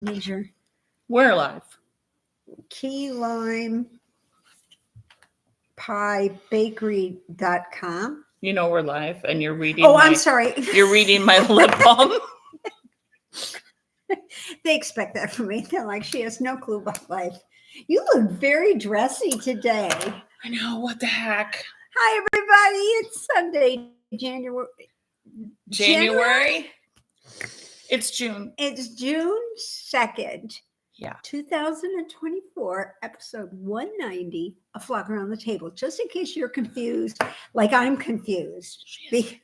Major. We're live. Key lime pie bakery.com. You know we're live, and you're reading. I'm sorry. You're reading my lip balm. They expect that from me. They're like, she has no clue about life. You look very dressy today. I know, what the heck? Hi, everybody. It's Sunday, January. It's June. It's June 2nd. Yeah. 2024, episode 190 of Flock Around the Table. Just in case you're confused, like I'm confused. I've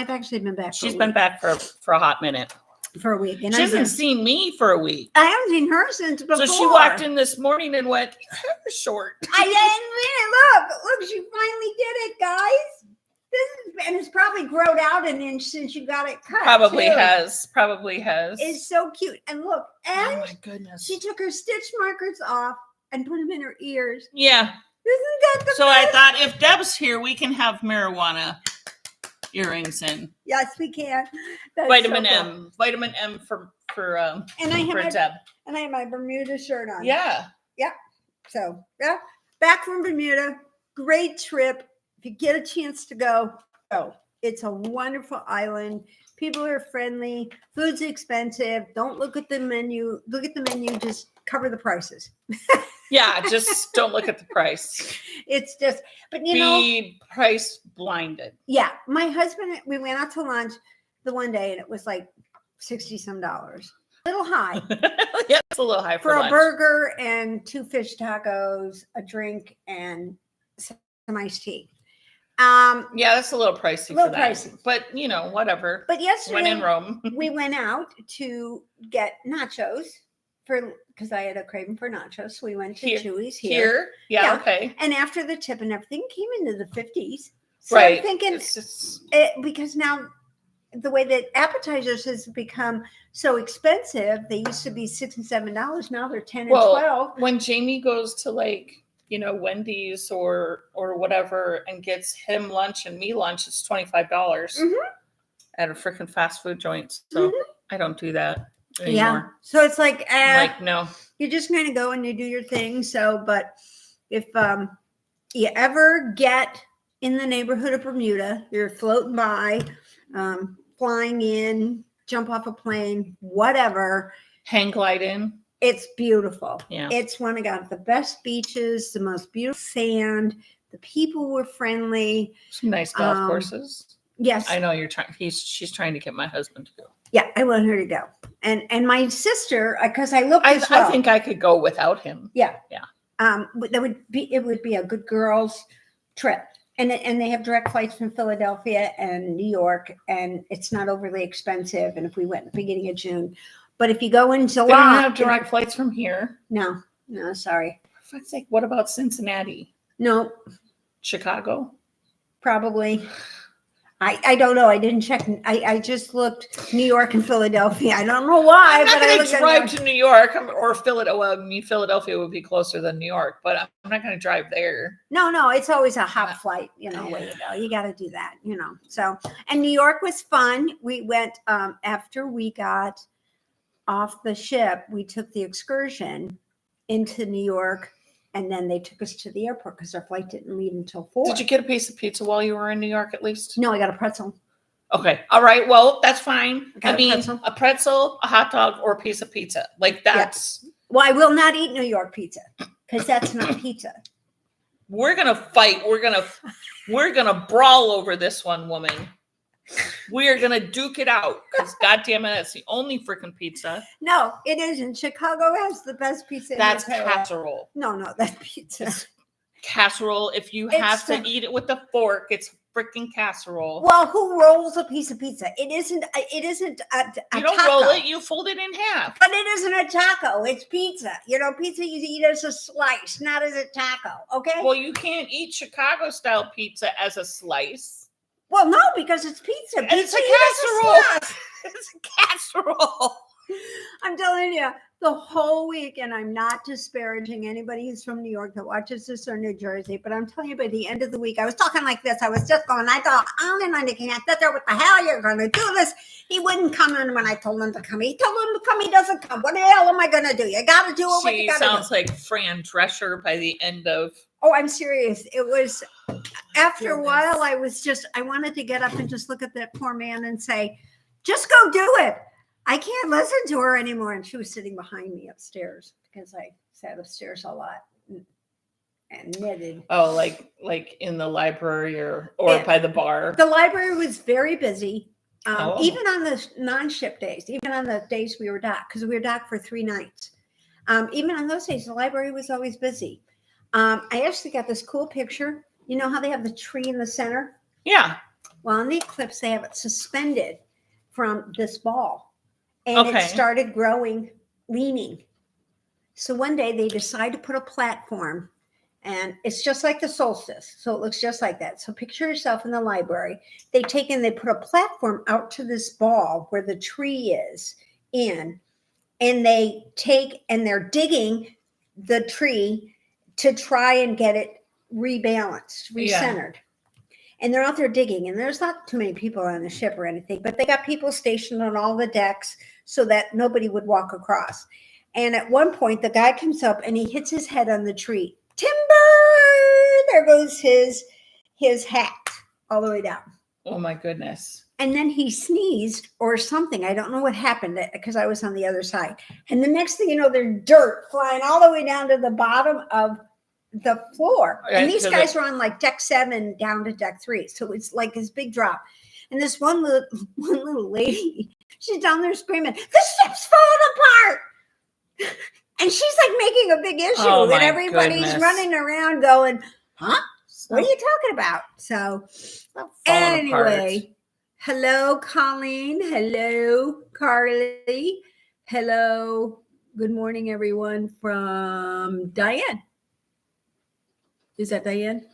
actually been back. She's been back for a hot minute. For a week. And she hasn't seen me for a week. I haven't seen her since before. So she walked in this morning and went, your hair is short. I didn't mean it. Look, she finally did it, guys. And it's probably grown out an inch since you got it cut. Probably has. It's so cute. And look, oh my goodness. She took her stitch markers off and put them in her ears. Yeah. Isn't that the So best? I thought if Deb's here, we can have marijuana earrings in. Yes, we can. That's Vitamin so cool. M. Vitamin M for Deb. Deb. And I have my Bermuda shirt on. Yeah. Yep. So, yeah. Back from Bermuda. Great trip. If you get a chance to go. It's a wonderful island. People are friendly. Food's expensive. Don't look at the menu. Look at the menu. Just cover the prices. Yeah, just don't look at the price. It's just, but be price blinded. Yeah, my husband, we went out to lunch the one day and it was like $60-some. A little high. Yeah, it's a little high for a lunch. burger and 2 fish tacos, a drink, and some iced tea. Yeah, that's a little pricey. Pricey, but whatever. But yesterday, when in Rome, we went out to get nachos because I had a craving for nachos. So we went to Chewy's here. Yeah, okay. And after the tip and everything came into the 50s. So right. I'm thinking because now the way that appetizers has become so expensive, they used to be $6 and $7. Now they're 10 and 12. When Jamie goes to Wendy's or whatever and gets him lunch and me lunch, it's $25 at a freaking fast food joint. So I don't do that anymore. Yeah. So it's like no, you're just going to go and you do your thing. So, but if you ever get in the neighborhood of Bermuda, you're floating by, flying in, jump off a plane, whatever. Hang glide in. It's beautiful. Yeah. It's one of the best beaches, the most beautiful sand. The people were friendly. Some nice golf courses. Yes. I know you're trying. She's trying to get my husband to go. Yeah, I want her to go. And my sister, because I looked I think I could go without him. Yeah. Yeah. It would be a good girls trip. And they have direct flights from Philadelphia and New York, and it's not overly expensive. And if we went at the beginning of June, but if you go in July, they don't have direct flights from here. No, sorry. For fuck's sake, what about Cincinnati? No. Chicago? Probably. I don't know. I didn't check. I just looked New York and Philadelphia. I don't know why. I'm not going to drive to New York or Philadelphia. Well, Philadelphia would be closer than New York, but I'm not going to drive there. No. It's always a hop flight, way to go. You got to do that, So, and New York was fun. We went after we got off the ship. We took the excursion into New York. And then they took us to the airport because our flight didn't leave until 4. Did you get a piece of pizza while you were in New York at least? No, I got a pretzel. Okay. All right. Well, that's fine. A pretzel, a hot dog, or a piece of pizza. Like that's. Yeah. Well, I will not eat New York pizza because that's not pizza. We're going to fight. We're going to brawl over this one, woman. We are going to duke it out because goddamn it, that's the only freaking pizza. No, it isn't. Chicago has the best pizza. That's casserole. No, that's pizza. It's casserole. If you have to eat it with a fork, it's freaking casserole. Well, who rolls a piece of pizza? It isn't a you don't taco. Roll it, you fold it in half. But it isn't a taco. It's pizza. Pizza you eat as a slice, not as a taco. Okay. Well, you can't eat Chicago style pizza as a slice. Well, no, because it's pizza. And it's a casserole. It's a casserole. I'm telling you, the whole week, and I'm not disparaging anybody who's from New York that watches this or New Jersey, but I'm telling you, by the end of the week, I was talking like this. I was just going, I thought, and I can't sit there. What the hell? You're going to do this? He wouldn't come in when I told him to come. He told him to come. He doesn't come. What the hell am I going to do? You got to do it. What you She got to do. sounds like Fran Drescher by the end of. Oh, I'm serious. It was after a Goodness. while, I wanted to get up and just look at that poor man and say, just go do it. I can't listen to her anymore. And she was sitting behind me upstairs because I sat upstairs a lot and knitted. Oh, like in the library or Yeah. by the bar. The library was very busy, Oh. even on the non-ship days, even on the days we were docked, because we were docked for 3 nights. Even on those days, the library was always busy. I actually got this cool picture. You know how they have the tree in the center? Yeah. Well, on the eclipse, they have it suspended from this ball. And Okay. it started growing, leaning. So one day they decide to put a platform, and it's just like the solstice. So it looks just like that. So picture yourself in the library. They put a platform out to this ball where the tree is in, and they're digging the tree to try and get it rebalanced, recentered. And they're out there digging, and there's not too many people on the ship or anything, but they got people stationed on all the decks so that nobody would walk across. And at one point, the guy comes up and he hits his head on the tree. Timber! There goes his hat all the way down. Oh my goodness. And then he sneezed or something. I don't know what happened because I was on the other side. And the next thing you know, there's dirt flying all the way down to the bottom of the floor. Right, and these guys were on like deck 7 down to deck 3. So it's like this big drop. And this one little lady, she's down there screaming, the ship's falling apart. And she's like making a big issue. Oh, and my everybody's goodness. running around going, huh? What are you talking about? So anyway, hello, Colleen. Hello, Carly. Hello. Good morning, everyone, from Diane. Is that Diane?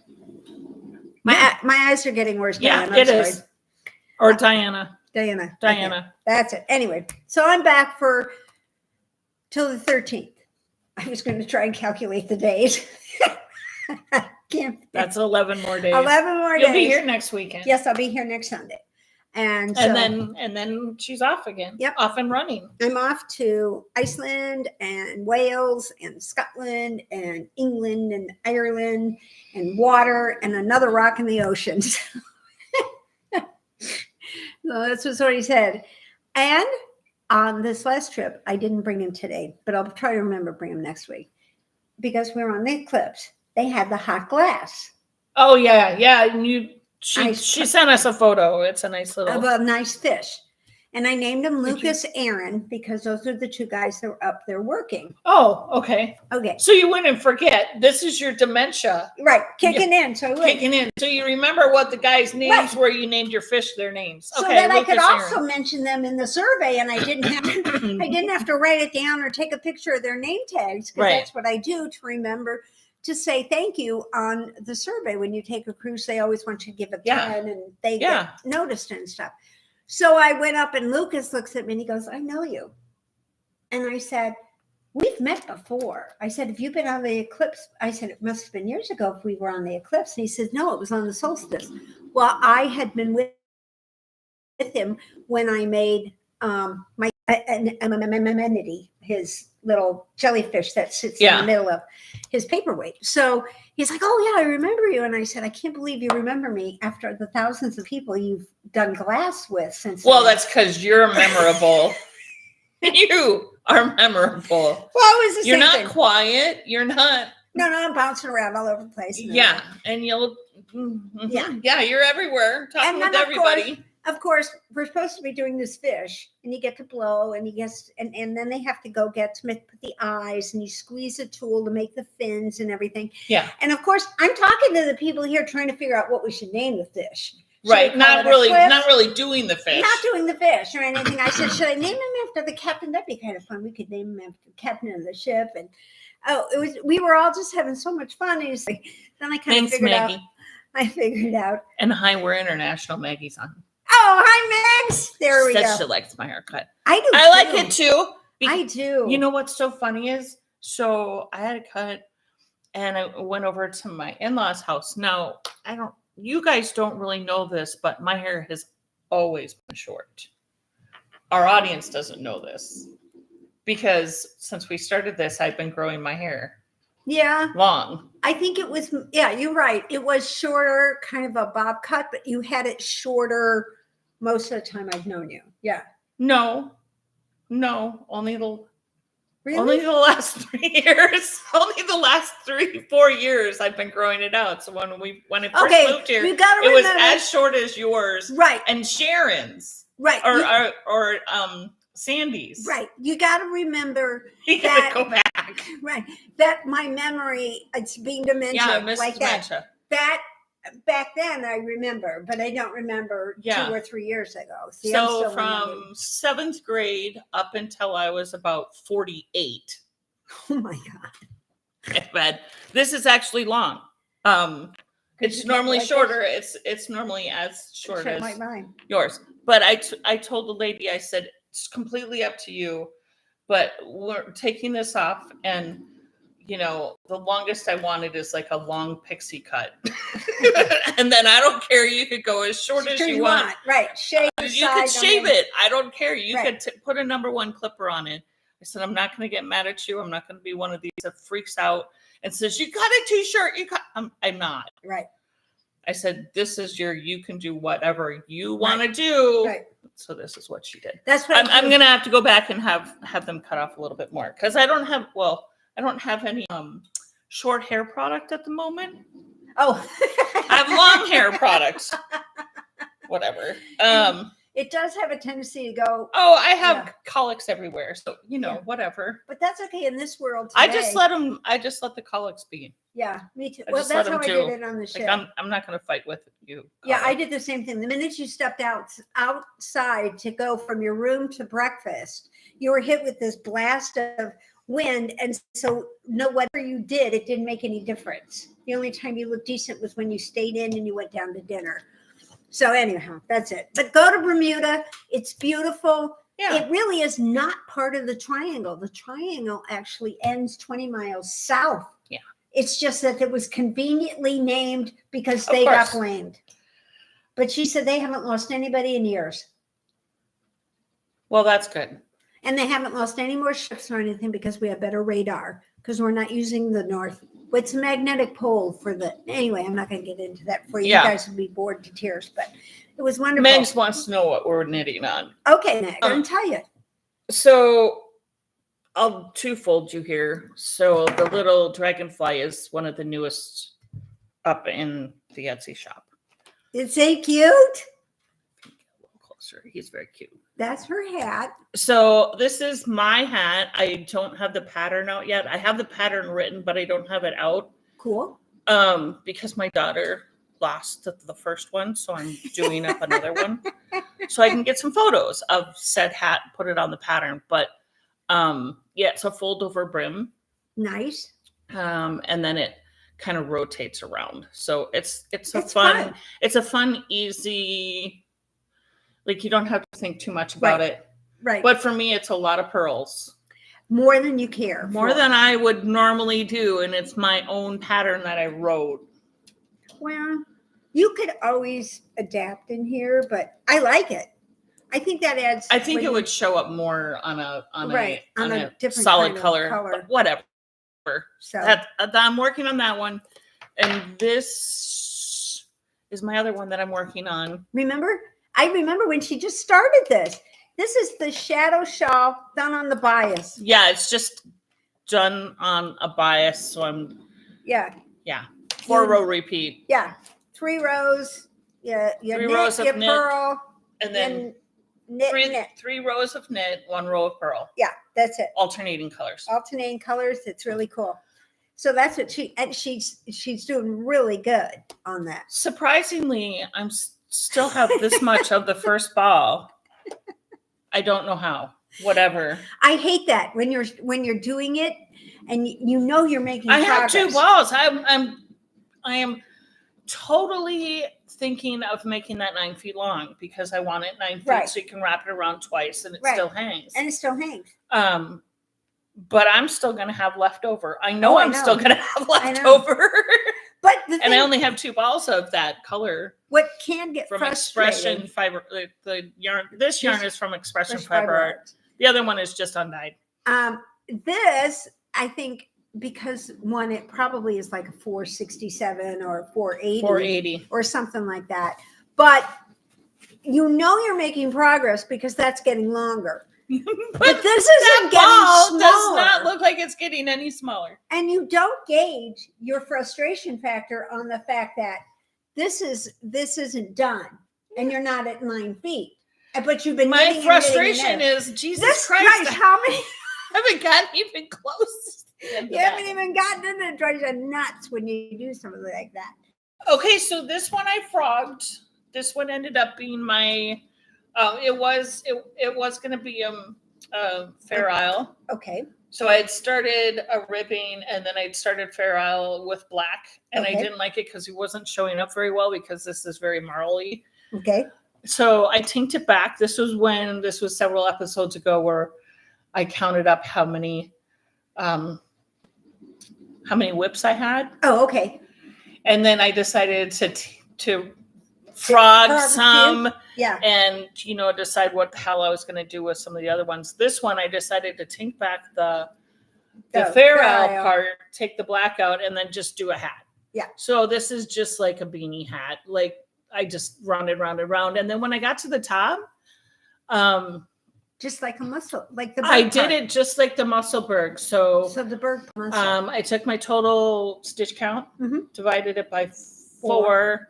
My eyes are getting worse. Yeah, Diane. I'm it is. Or Diana. Diana. Diana. Okay. That's it. Anyway, so I'm back till the 13th. I was going to try and calculate the days. Can't. That's 11 more days. 11 more days. You'll be here next weekend. Yes, I'll be here next Sunday. And then she's off again. Yep. Off and running. I'm off to Iceland and Wales and Scotland and England and Ireland and water and another rock in the ocean. So that's what he said. And on this last trip, I didn't bring him today, but I'll try to remember to bring him next week because we were on the eclipse. They had the hot glass. Oh yeah, yeah. And she sent us a photo. It's a nice little of a nice fish. And I named him Lucas Aaron because those are the 2 guys that were up there working. Oh, okay. Okay. So you wouldn't forget. This is your dementia. Right. Kicking in. So Kicking in. So you remember what the guys' names were. You named your fish their names. So okay, that I Lucas could also Aaron. mention them in the survey, and I didn't have to write it down or take a picture of their name tags because that's what I do to remember to say thank you on the survey. When you take a cruise, they always want you to give a 10 and they get noticed and stuff. So I went up and Lucas looks at me and he goes, I know you. And I said, we've met before. I said, have you been on the eclipse? I said, it must have been years ago if we were on the eclipse. And he said, no, it was on the solstice. Well, I had been with him when I made my amenity, his little jellyfish that sits in the middle of his paperweight. So he's like, oh yeah, I remember you. And I said, I can't believe you remember me after the thousands of people you've done glass with since. Well, that's because you're memorable. You are memorable. Well, it was the You're same not thing. Quiet. You're not. No, I'm bouncing around all over the place. Yeah, and you'll. Yeah, you're everywhere talking with everybody. Of course, we're supposed to be doing this fish, and you get to blow, and and then they have to go get to put the eyes, and you squeeze a tool to make the fins and everything. Yeah. And of course, I'm talking to the people here trying to figure out what we should name the fish. Right, not really doing the fish. Not doing the fish or anything. I said, should I name him after the captain? That'd be kind of fun. We could name him after the captain of the ship. And we were all just having so much fun. And then I kind of figured out. I figured out. And hi, we're international. Maggie's on. Oh, hi, Max. There we go. She likes my haircut. I do. I like it too. I do. You know what's so funny is, so I had a cut and I went over to my in-laws' house. Now, you guys don't really know this, but my hair has always been short. Our audience doesn't know this because since we started this, I've been growing my hair. Yeah. Long. I think it was, yeah, you're right. It was shorter, kind of a bob cut, but you had it shorter most of the time I've known you. Yeah. No, only the Really? Only the last 3 years. Only the last 3-4 years I've been growing it out. So when I first moved here, it was as short as yours, right? And Sharon's, right? Or Sandy's, right? You got to remember you that. Go back, right? That my memory, it's being dementia, like dementia. That back then I remember, but I don't remember 2 or 3 years ago. See, so from 7th grade up until I was about 48. Oh my God. But this is actually long. It's normally shorter. It's normally as short as like mine. Yours. But I told the lady, I said, it's completely up to you, but we're taking this off, and the longest I wanted is like a long pixie cut. And then I don't care. You could go as short as you want. Right. Shave you could shave it. I don't care. You could put a number 1 clipper on it. I said, I'm not going to get mad at you. I'm not going to be one of these that freaks out and says, you cut it too short. I'm not. Right. I said, this is you can do whatever you want to do. Right. So this is what she did. That's what I'm going to have to go back and have them cut off a little bit more. Cause I don't have any short hair product at the moment. Oh, I have long hair products. Whatever. It does have a tendency to go. Oh, I have colics everywhere, so whatever. But that's okay in this world today. I just let the colics be. Yeah, me too. Well, that's how I did it on the show. I'm not going to fight with you. Yeah, I did the same thing. The minute you stepped outside to go from your room to breakfast, you were hit with this blast of wind, and so whatever you did, it didn't make any difference. The only time you looked decent was when you stayed in and you went down to dinner. So anyhow, that's it. But go to Bermuda. It's beautiful. Yeah. It really is not part of the triangle. The triangle actually ends 20 miles south. Yeah. It's just that it was conveniently named because they got blamed. But she said they haven't lost anybody in years. Well, that's good. And they haven't lost any more ships or anything because we have better radar, because we're not using the north. It's a magnetic pole anyway, I'm not going to get into that for you. Yeah. You guys would be bored to tears, but it was wonderful. Megs wants to know what we're knitting on. Okay, Meg, I'm tell you. So I'll twofold you here. So the little dragonfly is one of the newest up in the Etsy shop. Is he cute? A little closer. He's very cute. That's her hat. So this is my hat. I don't have the pattern out yet. I have the pattern written, but I don't have it out. Cool. Because my daughter lost the first one, so I'm doing up another one, so I can get some photos of said hat, put it on the pattern. But it's a fold over brim. Nice. And then it kind of rotates around. So it's fun. It's a fun, easy. Like, you don't have to think too much about it. Right. But for me, it's a lot of pearls. More than you care. More than I would normally do. And it's my own pattern that I wrote. Well, you could always adapt in here, but I like it. I think that adds. I think it would show up more on a different solid kind of color. But whatever. So I'm working on that one. And this is my other one that I'm working on. I remember when she just started this. This is the shadow shawl done on the bias. Yeah, it's just done on a bias. So I'm. Yeah. 4-row repeat. Yeah. 3 rows. Yeah. 3 rows of knit. Pearl, and then knit. 3 rows of knit, 1 row of pearl. Yeah, that's it. Alternating colors. It's really cool. So that's what she's doing really good on that. Surprisingly, I'm still have this much of the first ball. I don't know how. Whatever. I hate that when you're doing it and you're making progress. I have 2 balls. I am totally thinking of making that 9 feet long because I want it 9 feet so you can wrap it around twice and it still hangs. And it still hangs. But I'm still going to have leftover. I Oh, know I I'm know. still going to have I know. leftover. But the And I thing, only have 2 balls of that color what can get from frustrating, Expression Fiber. The yarn, this yarn is from Expression Fresh Fiber Art. Art. The other one is just undyed. This, I think, because one, it probably is like a 467 or 480, 480. or something like that. But you know you're making progress because that's getting longer. But this isn't getting ball smaller. does not look like it's getting any smaller. And you don't gauge your frustration factor on the fact that this isn't done, and you're not at 9 feet. But you've been My knitting and knitting and frustration knitting. is, Jesus This Christ, how many? I haven't gotten even close. You haven't even gotten into it. It drives you nuts when you do something like that. Okay, so this one I frogged. This one ended up being my. It was going to be Fair Isle. Okay. So I had started a ribbing, and then I'd started Fair Isle with black, and I Okay. didn't like it because he wasn't showing up very well because this is very marly. Okay. So I tinked it back. This was several episodes ago where I counted up how many whips I had, Oh, okay. and then I decided to frog frog some. Yeah. And, decide what the hell I was going to do with some of the other ones. This one, I decided to tink back the Fair Isle part, take the black out, and then just do a hat. Yeah. So this is just like a beanie hat. Like, I just round and round and round. And then when I got to the top, just like a muscle, like the. I did it just like the Musselberg. So the bird muscle. I took my total stitch count, divided it by 4.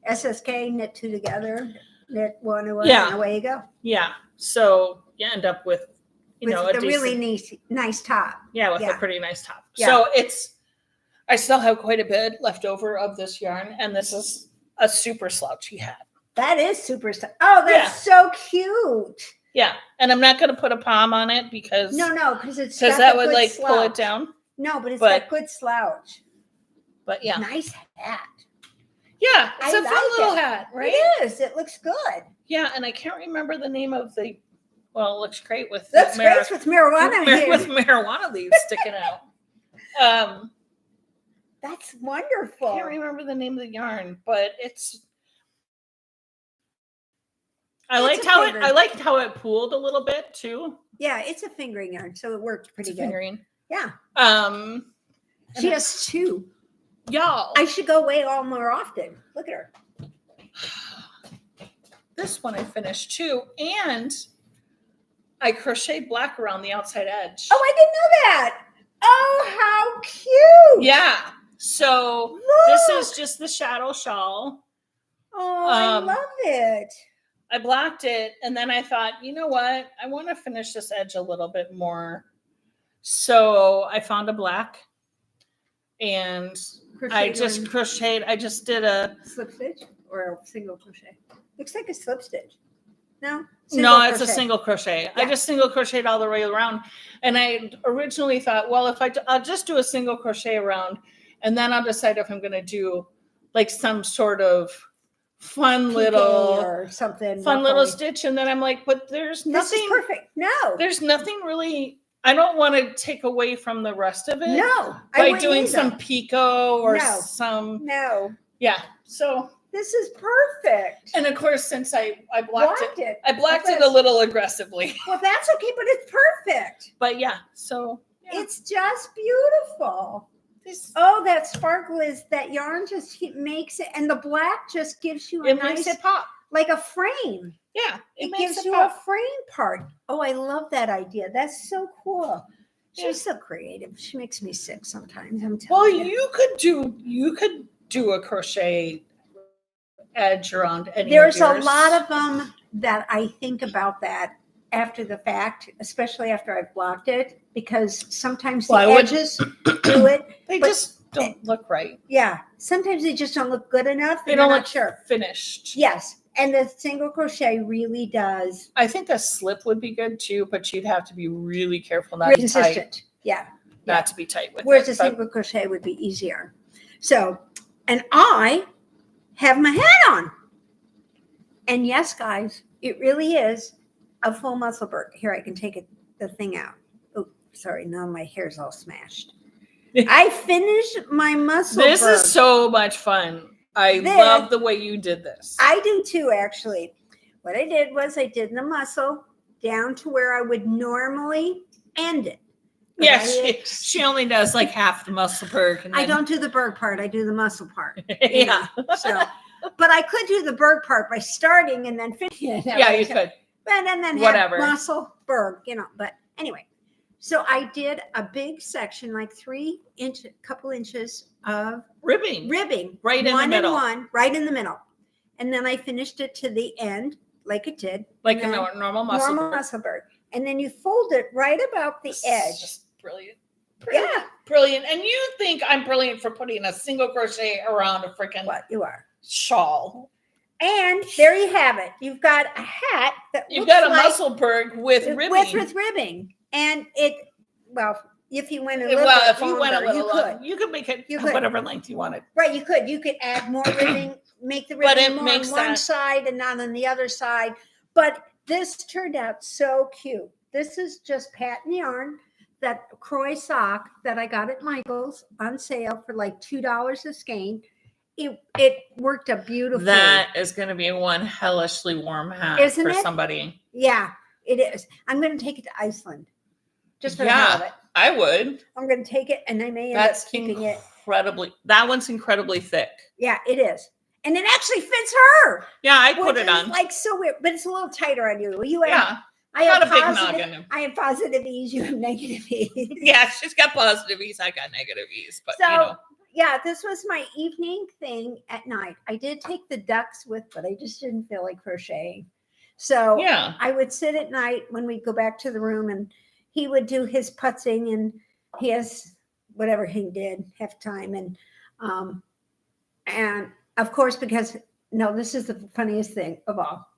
SSK, knit 2 together, knit 1 away, Yeah. and away you go. Yeah. So you end up with, With a the really nice top. Yeah, with Yeah. a pretty nice top. Yeah. So I still have quite a bit left over of this yarn, and this is a super slouchy hat. That is super. Oh, that's so cute. Yeah, and I'm not going to put a palm on it because because that would like pull it down. No, but it's got good slouch. But yeah, nice hat. Yeah, it's I a fun like little it. hat, right? It is. It looks good. Yeah, and I can't remember the name of the. Well, it looks great with. That's great with marijuana here. With marijuana leaves sticking out. That's wonderful. I can't remember the name of the yarn, but it's. I liked how it pooled a little bit too. Yeah, it's a fingering yarn, so it worked pretty good. Fingering. Yeah. She has 2. Y'all. I should go away all more often. Look at her. This one I finished too, and I crocheted black around the outside edge. Oh, I didn't know that. Oh, how cute. Yeah. So this is just the shadow shawl. Oh, I love it. I blocked it, and then I thought, you know what? I want to finish this edge a little bit more. So I found a black, and I just crocheted. I just did a slip stitch or a single crochet. Looks like a slip stitch. No, it's a single crochet. Yeah. I just single crocheted all the way around, and I originally thought, well, if I'll just do a single crochet around, and then I'll decide if I'm going to do like some sort of fun little or something little stitch, and then I'm like, but there's nothing. This is perfect. No, there's nothing really. I don't want to take away from the rest of it. No, by doing some picot or some. No. Yeah. So this is perfect. And of course, since I blocked it, I blocked it a little aggressively. Well, that's okay, but it's perfect. But yeah, so it's just beautiful. That sparkle that yarn just makes it, and the black just gives you makes it pop like a frame. Yeah, it gives you a frame part. Oh, I love that idea. That's so cool. She's so creative. She makes me sick sometimes. I'm telling you. Well, you could do a crochet edge around any. There's a lot of them that I think about that after the fact, especially after I've blocked it, because sometimes the edges do it. They just don't look right. Yeah. Sometimes they just don't look good enough. They don't look finished. Yes. And the single crochet really does. I think the slip would be good too, but you'd have to be really careful not to be tight. Yeah. Not to be tight with Whereas a single crochet would be easier. So, and I have my hat on. And yes, guys, it really is a full muscle bird. Here, I can take the thing out. Oh, sorry. Now my hair's all smashed. I finished my muscle bird. This is so much fun. I love the way you did this. I do too, actually. What I did was I did the muscle down to where I would normally end it. Yeah, she only does like half the muscle bird. And I don't do the bird part. I do the muscle part. Yeah. So, but I could do the bird part by starting and then finishing it. Yeah, you could. But and then whatever muscle bird, But anyway, so I did a big section, like couple inches of ribbing right in the middle, right in the middle, and then I finished it to the end, like it did, like a normal muscle bird. And then you fold it right about the edge. Just brilliant. Yeah, brilliant. And you think I'm brilliant for putting a single crochet around a freaking you are shawl. And there you have it. You've got a hat that you've got a muscle bird with ribbing. With ribbing. And if you went a little you could make it whatever length you wanted. Right, you could. You could add more ribbing, make the ribbing more on one side and not on the other side. But this turned out so cute. This is just patent yarn, that Croy sock that I got at Michael's on sale for like $2 a skein. It worked a beautiful. That is going to be one hellishly warm hat for somebody. Yeah, it is. I'm going to take it to Iceland. Just for the hell of it. I would. I'm going to take it, and I may end up keeping it. That one's incredibly thick. Yeah, it is. And it actually fits her. Yeah, I put it on. Like so weird, but it's a little tighter on you. I have a big noggin. I have positive ease. You have negative ease. Yeah, she's got positive ease. I got negative ease. But yeah, this was my evening thing at night. I did take the ducks but I just didn't feel like crocheting. So I would sit at night when we go back to the room, and he would do his putzing, and he has whatever he did half time. And of course, because this is the funniest thing of all.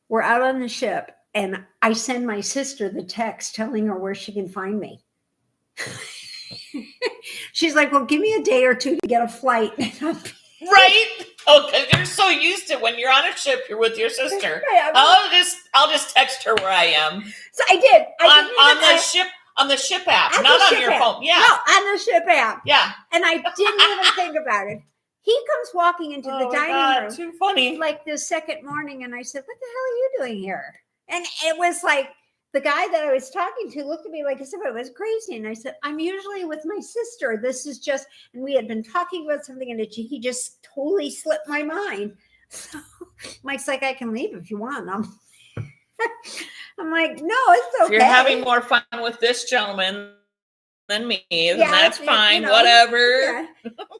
We're out on the ship, and I send my sister the text telling her where she can find me. She's like, well, give me a day or two to get a flight. Right? Oh, because you're so used to when you're on a ship, you're with your sister. I'll just text her where I am. So I did. On the ship app, not on your phone. Yeah. No, on the ship app. Yeah. And I didn't even think about it. He comes walking into the dining room. Too funny. Like the second morning, and I said, what the hell are you doing here? And it was like, the guy that I was talking to looked at me like as if I was crazy. And I said, I'm usually with my sister. This is just, and we had been talking about something, and he just totally slipped my mind. So Mike's like, I can leave if you want. I'm like, no, it's okay. If you're having more fun with this gentleman than me, then that's fine. Whatever. Yeah.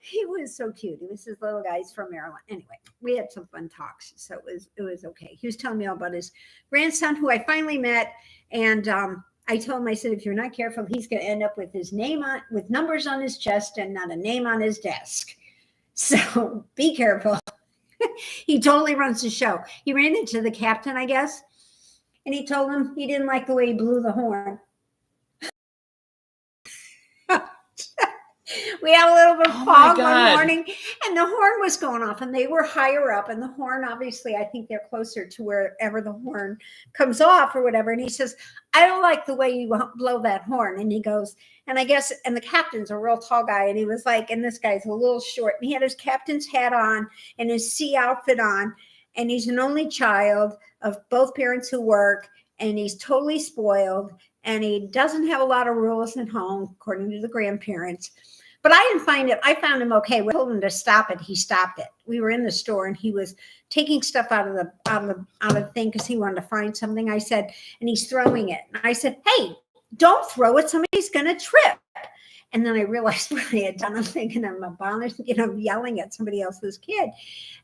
He was so cute. He was his little guys from Maryland. Anyway, we had some fun talks, so it was okay. He was telling me all about his grandson, who I finally met, and I told him, I said, if you're not careful, he's going to end up with his name with numbers on his chest and not a name on his desk. So be careful. He totally runs the show. He ran into the captain, I guess, and he told him he didn't like the way he blew the horn. We had a little bit of fog one morning, and the horn was going off, and they were higher up, and the horn, obviously, I think they're closer to wherever the horn comes off or whatever. And he says, I don't like the way you blow that horn. And he goes, and I guess, and the captain's a real tall guy, and he was like, and this guy's a little short, and he had his captain's hat on and his sea outfit on, and he's an only child of both parents who work, and he's totally spoiled, and he doesn't have a lot of rules at home, according to the grandparents. But I didn't find it. I found him okay. We told him to stop it. He stopped it. We were in the store, and he was taking stuff out of the thing because he wanted to find something. I said, and he's throwing it. And I said, hey, don't throw it. Somebody's going to trip. And then I realized what I had done. I'm thinking I'm a bonnet, yelling at somebody else's kid.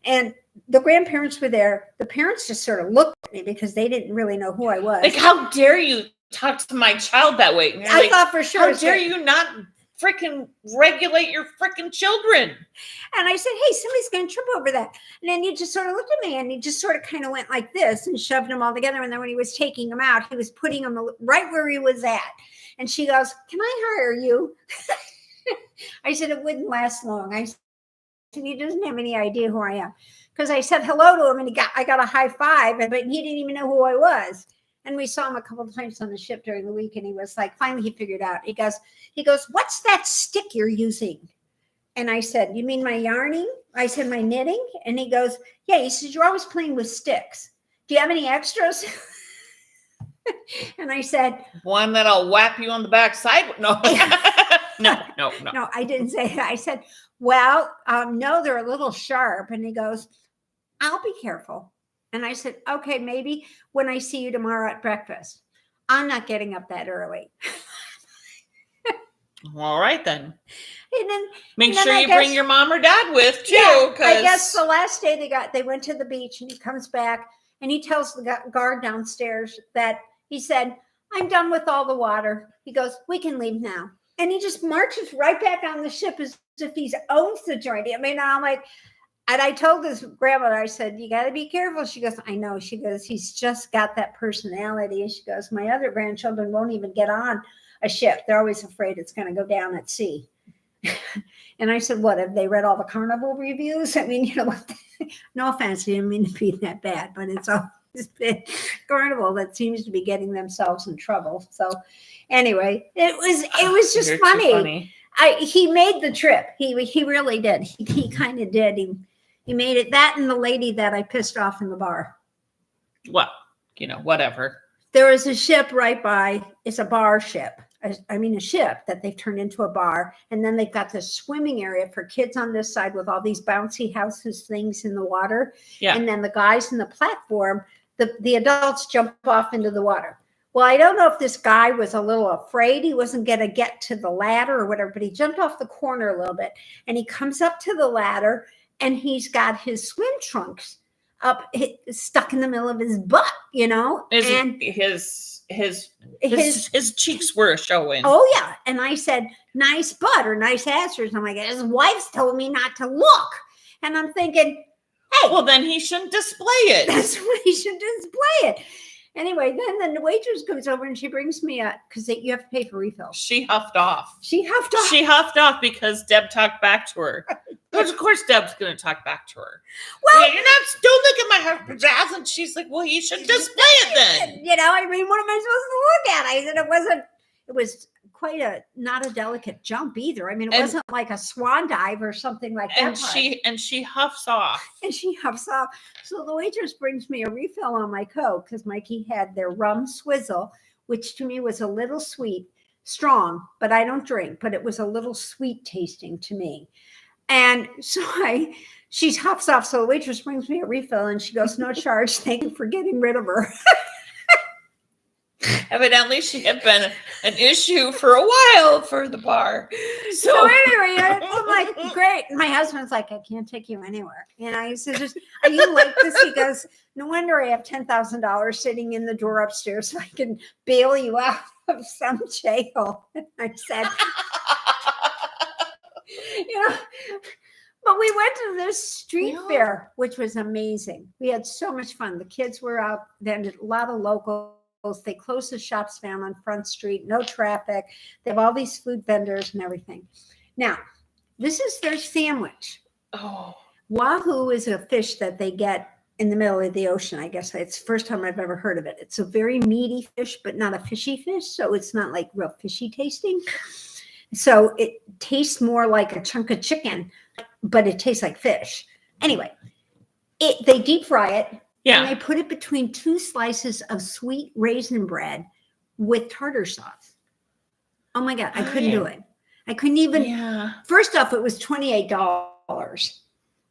And the grandparents were there. The parents just sort of looked at me because they didn't really know who I was. Like, how dare you talk to my child that way? I thought for sure. How dare you not freaking regulate your freaking children? And I said, hey, somebody's going to trip over that. And then he just sort of looked at me, and he just sort of kind of went like this and shoved them all together. And then when he was taking them out, he was putting them right where he was at. And she goes, can I hire you? I said, it wouldn't last long. I said, he doesn't have any idea who I am. Because I said hello to him, and I got a high five, but he didn't even know who I was. And we saw him a couple of times on the ship during the week. And he was like, finally he figured out, he goes, what's that stick you're using? And I said, you mean my yarning? I said, my knitting? And he goes, yeah. He says, you're always playing with sticks. Do you have any extras? And I said, one that'll whap you on the backside. No, no. No, I didn't say that. I said, well, no, they're a little sharp. And he goes, I'll be careful. And I said, okay, maybe when I see you tomorrow at breakfast. I'm not getting up that early. All right, then. And then Make sure you bring your mom or dad with too. Yeah, I guess the last day they went to the beach, and he comes back and he tells the guard downstairs that he said, I'm done with all the water. He goes, we can leave now. And he just marches right back on the ship as if he owns the joint. I mean, I'm like, and I told this grandmother, I said, you got to be careful. She goes, I know. She goes, he's just got that personality. And she goes, my other grandchildren won't even get on a ship. They're always afraid it's going to go down at sea. And I said, what, have they read all the Carnival reviews? I mean, no offense, I didn't mean to be that bad, but it's always been Carnival that seems to be getting themselves in trouble. So anyway, it was just funny. He made the trip. He really did. He kind of did. He made it. That and the lady that I pissed off in the bar. Well, whatever. There is a ship right by. It's a bar ship. A ship that they've turned into a bar. And then they've got this swimming area for kids on this side with all these bouncy houses, things in the water. Yeah. And then the guys in the platform, the adults jump off into the water. Well, I don't know if this guy was a little afraid he wasn't going to get to the ladder or whatever, but he jumped off the corner a little bit. And he comes up to the ladder, and he's got his swim trunks stuck in the middle of his butt, and his cheeks were showing. Oh yeah. And I said, nice butt or nice ass or something like that. His wife's told me not to look. And I'm thinking, hey, well, then he shouldn't display it. That's what he should display it. Anyway, then the waitress comes over and she brings me because you have to pay for refills. She huffed off. She huffed off because Deb talked back to her. Because of course Deb's going to talk back to her. Well, don't look at my pajamas. And she's like, well, you should display it then. What am I supposed to look at? I said it was quite not a delicate jump either. I mean, it wasn't like a swan dive or something like that. And she huffs off. So the waitress brings me a refill on my Coke because Mikey had their rum swizzle, which to me was a little sweet, strong, but I don't drink, but it was a little sweet tasting to me. And so she huffs off. So the waitress brings me a refill and she goes, no charge. Thank you for getting rid of her. Evidently, she had been an issue for a while for the bar. So anyway, I'm like, great. My husband's like, I can't take you anywhere. And I said, are you like this? He goes, no wonder I have $10,000 sitting in the drawer upstairs so I can bail you out of some jail. And I said, but we went to this street fair, which was amazing. We had so much fun. The kids were out. Then a lot of locals. They closed the shops down on Front Street, no traffic. They have all these food vendors and everything. Now, this is their sandwich. Oh. Wahoo is a fish that they get in the middle of the ocean. I guess it's the first time I've ever heard of it. It's a very meaty fish, but not a fishy fish. So it's not like real fishy tasting. So it tastes more like a chunk of chicken, but it tastes like fish. Anyway, they deep fry it. Yeah. And I put it between 2 slices of sweet raisin bread with tartar sauce. Oh my God, I couldn't do it. I couldn't even. First off, it was $28.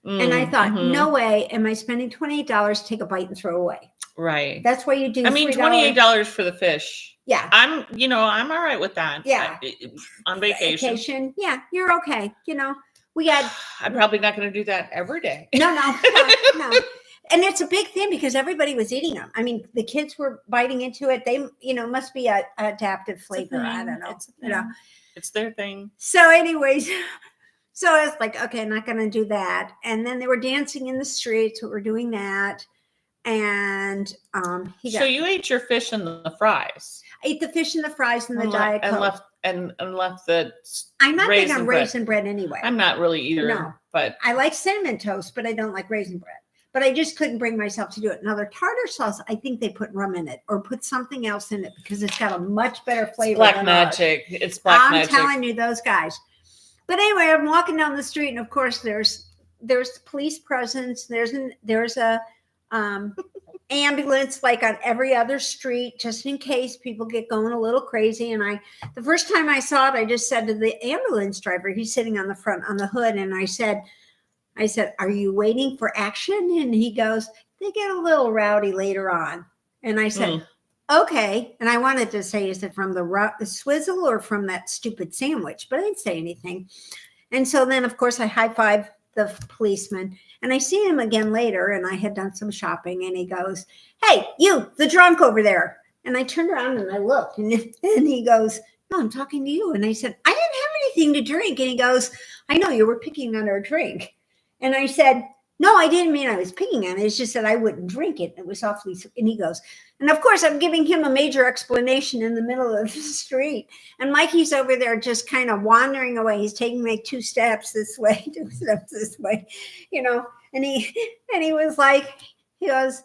And I thought, no way am I spending $28 to take a bite and throw away. Right. That's why you do. I mean, $28 for the fish. Yeah. I'm all right with that. Yeah. On vacation. Yeah, you're okay. I'm probably not going to do that every day. No. And it's a big thing because everybody was eating them. I mean, the kids were biting into it. They, must be an adaptive flavor. I don't know. It's their thing. So anyways, so I was like, okay, I'm not going to do that. And then they were dancing in the streets. So we're doing that. And so you ate your fish and the fries. I ate the fish and the fries and the Diet Coke. And left the I'm not big on raisin bread anyway. I'm not really either. No. But I like cinnamon toast, but I don't like raisin bread. but I just couldn't bring myself to do it. Now, their tartar sauce, I think they put rum in it or put something else in it because it's got a much better flavor. Black than magic. ours. It's black magic. I'm telling you, those guys. But anyway, I'm walking down the street, and of course, there's police presence. There's a ambulance like on every other street, just in case people get going a little crazy. And the first time I saw it, I just said to the ambulance driver, he's sitting on the front on the hood, and I said, "Are you waiting for action?" And he goes, "They get a little rowdy later on." And I said, "Okay." And I wanted to say, "Is it from the swizzle or from that stupid sandwich?" But I didn't say anything. And so then, of course, I high-fived the policeman, and I see him again later, and I had done some shopping, and he goes, "Hey, you, the drunk over there." And I turned around and I looked, and he goes, "No, I'm talking to you." And I said, "I didn't have anything to drink." And he goes, "I know, you were picking on our drink." And I said, "No, I didn't mean I was picking on it. It's just that I wouldn't drink it. It was awfully." And he goes, and of course, I'm giving him a major explanation in the middle of the street. And Mikey's over there just kind of wandering away. He's taking like 2 steps this way, 2 steps this way, And he was like, he goes,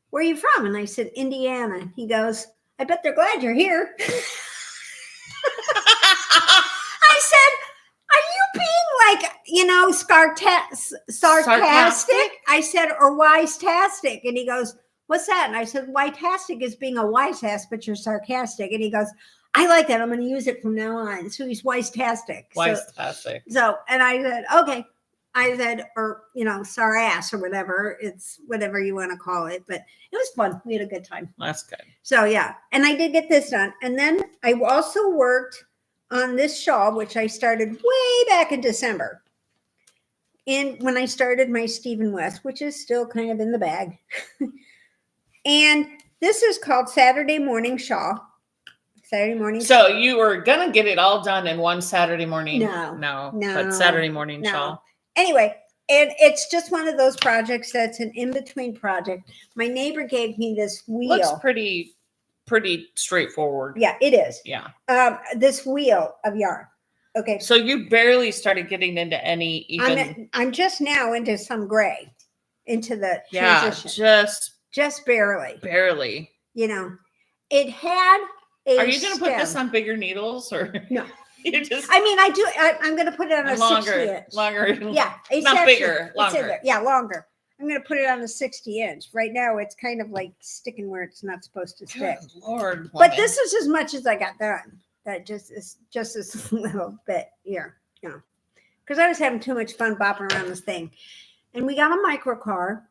"Where are you from?" And I said, "Indiana." He goes, "I bet they're glad you're here." I said, "Are you being like, sarcastic?" I said, "Or wise-tastic?" And he goes, "What's that?" And I said, "Wise-tastic is being a wise-ass, but you're sarcastic." And he goes, "I like that. I'm going to use it from now on." So he's wise-tastic. Wise-tastic. And I said, "Okay." I said, or, sorry ass or whatever. It's whatever you want to call it. But it was fun. We had a good time. That's good. So, yeah. And I did get this done. And then I also worked on this shawl, which I started way back in December. When I started my Stephen West, which is still kind of in the bag. And this is called Saturday Morning Shawl. Saturday morning. So you were going to get it all done in one Saturday morning. No. But Saturday morning shawl. Anyway, and it's just one of those projects that's an in-between project. My neighbor gave me this wheel. Looks pretty straightforward. Yeah, it is. Yeah. This wheel of yarn. Okay. So you barely started getting into any even. I'm just now into some gray, into the transition. Just barely. Barely. It had a Are you going to put this on bigger needles or no? You just. I mean, I do. I'm going to put it on a longer, 60 inch. Longer. Yeah, not bigger. Longer. Yeah, longer. I'm going to put it on a 60 inch. Right now, it's kind of like sticking where it's not supposed to stick. Good Lord. But this is as much as I got done. That just a little bit here, because I was having too much fun bopping around this thing. And we got a micro car,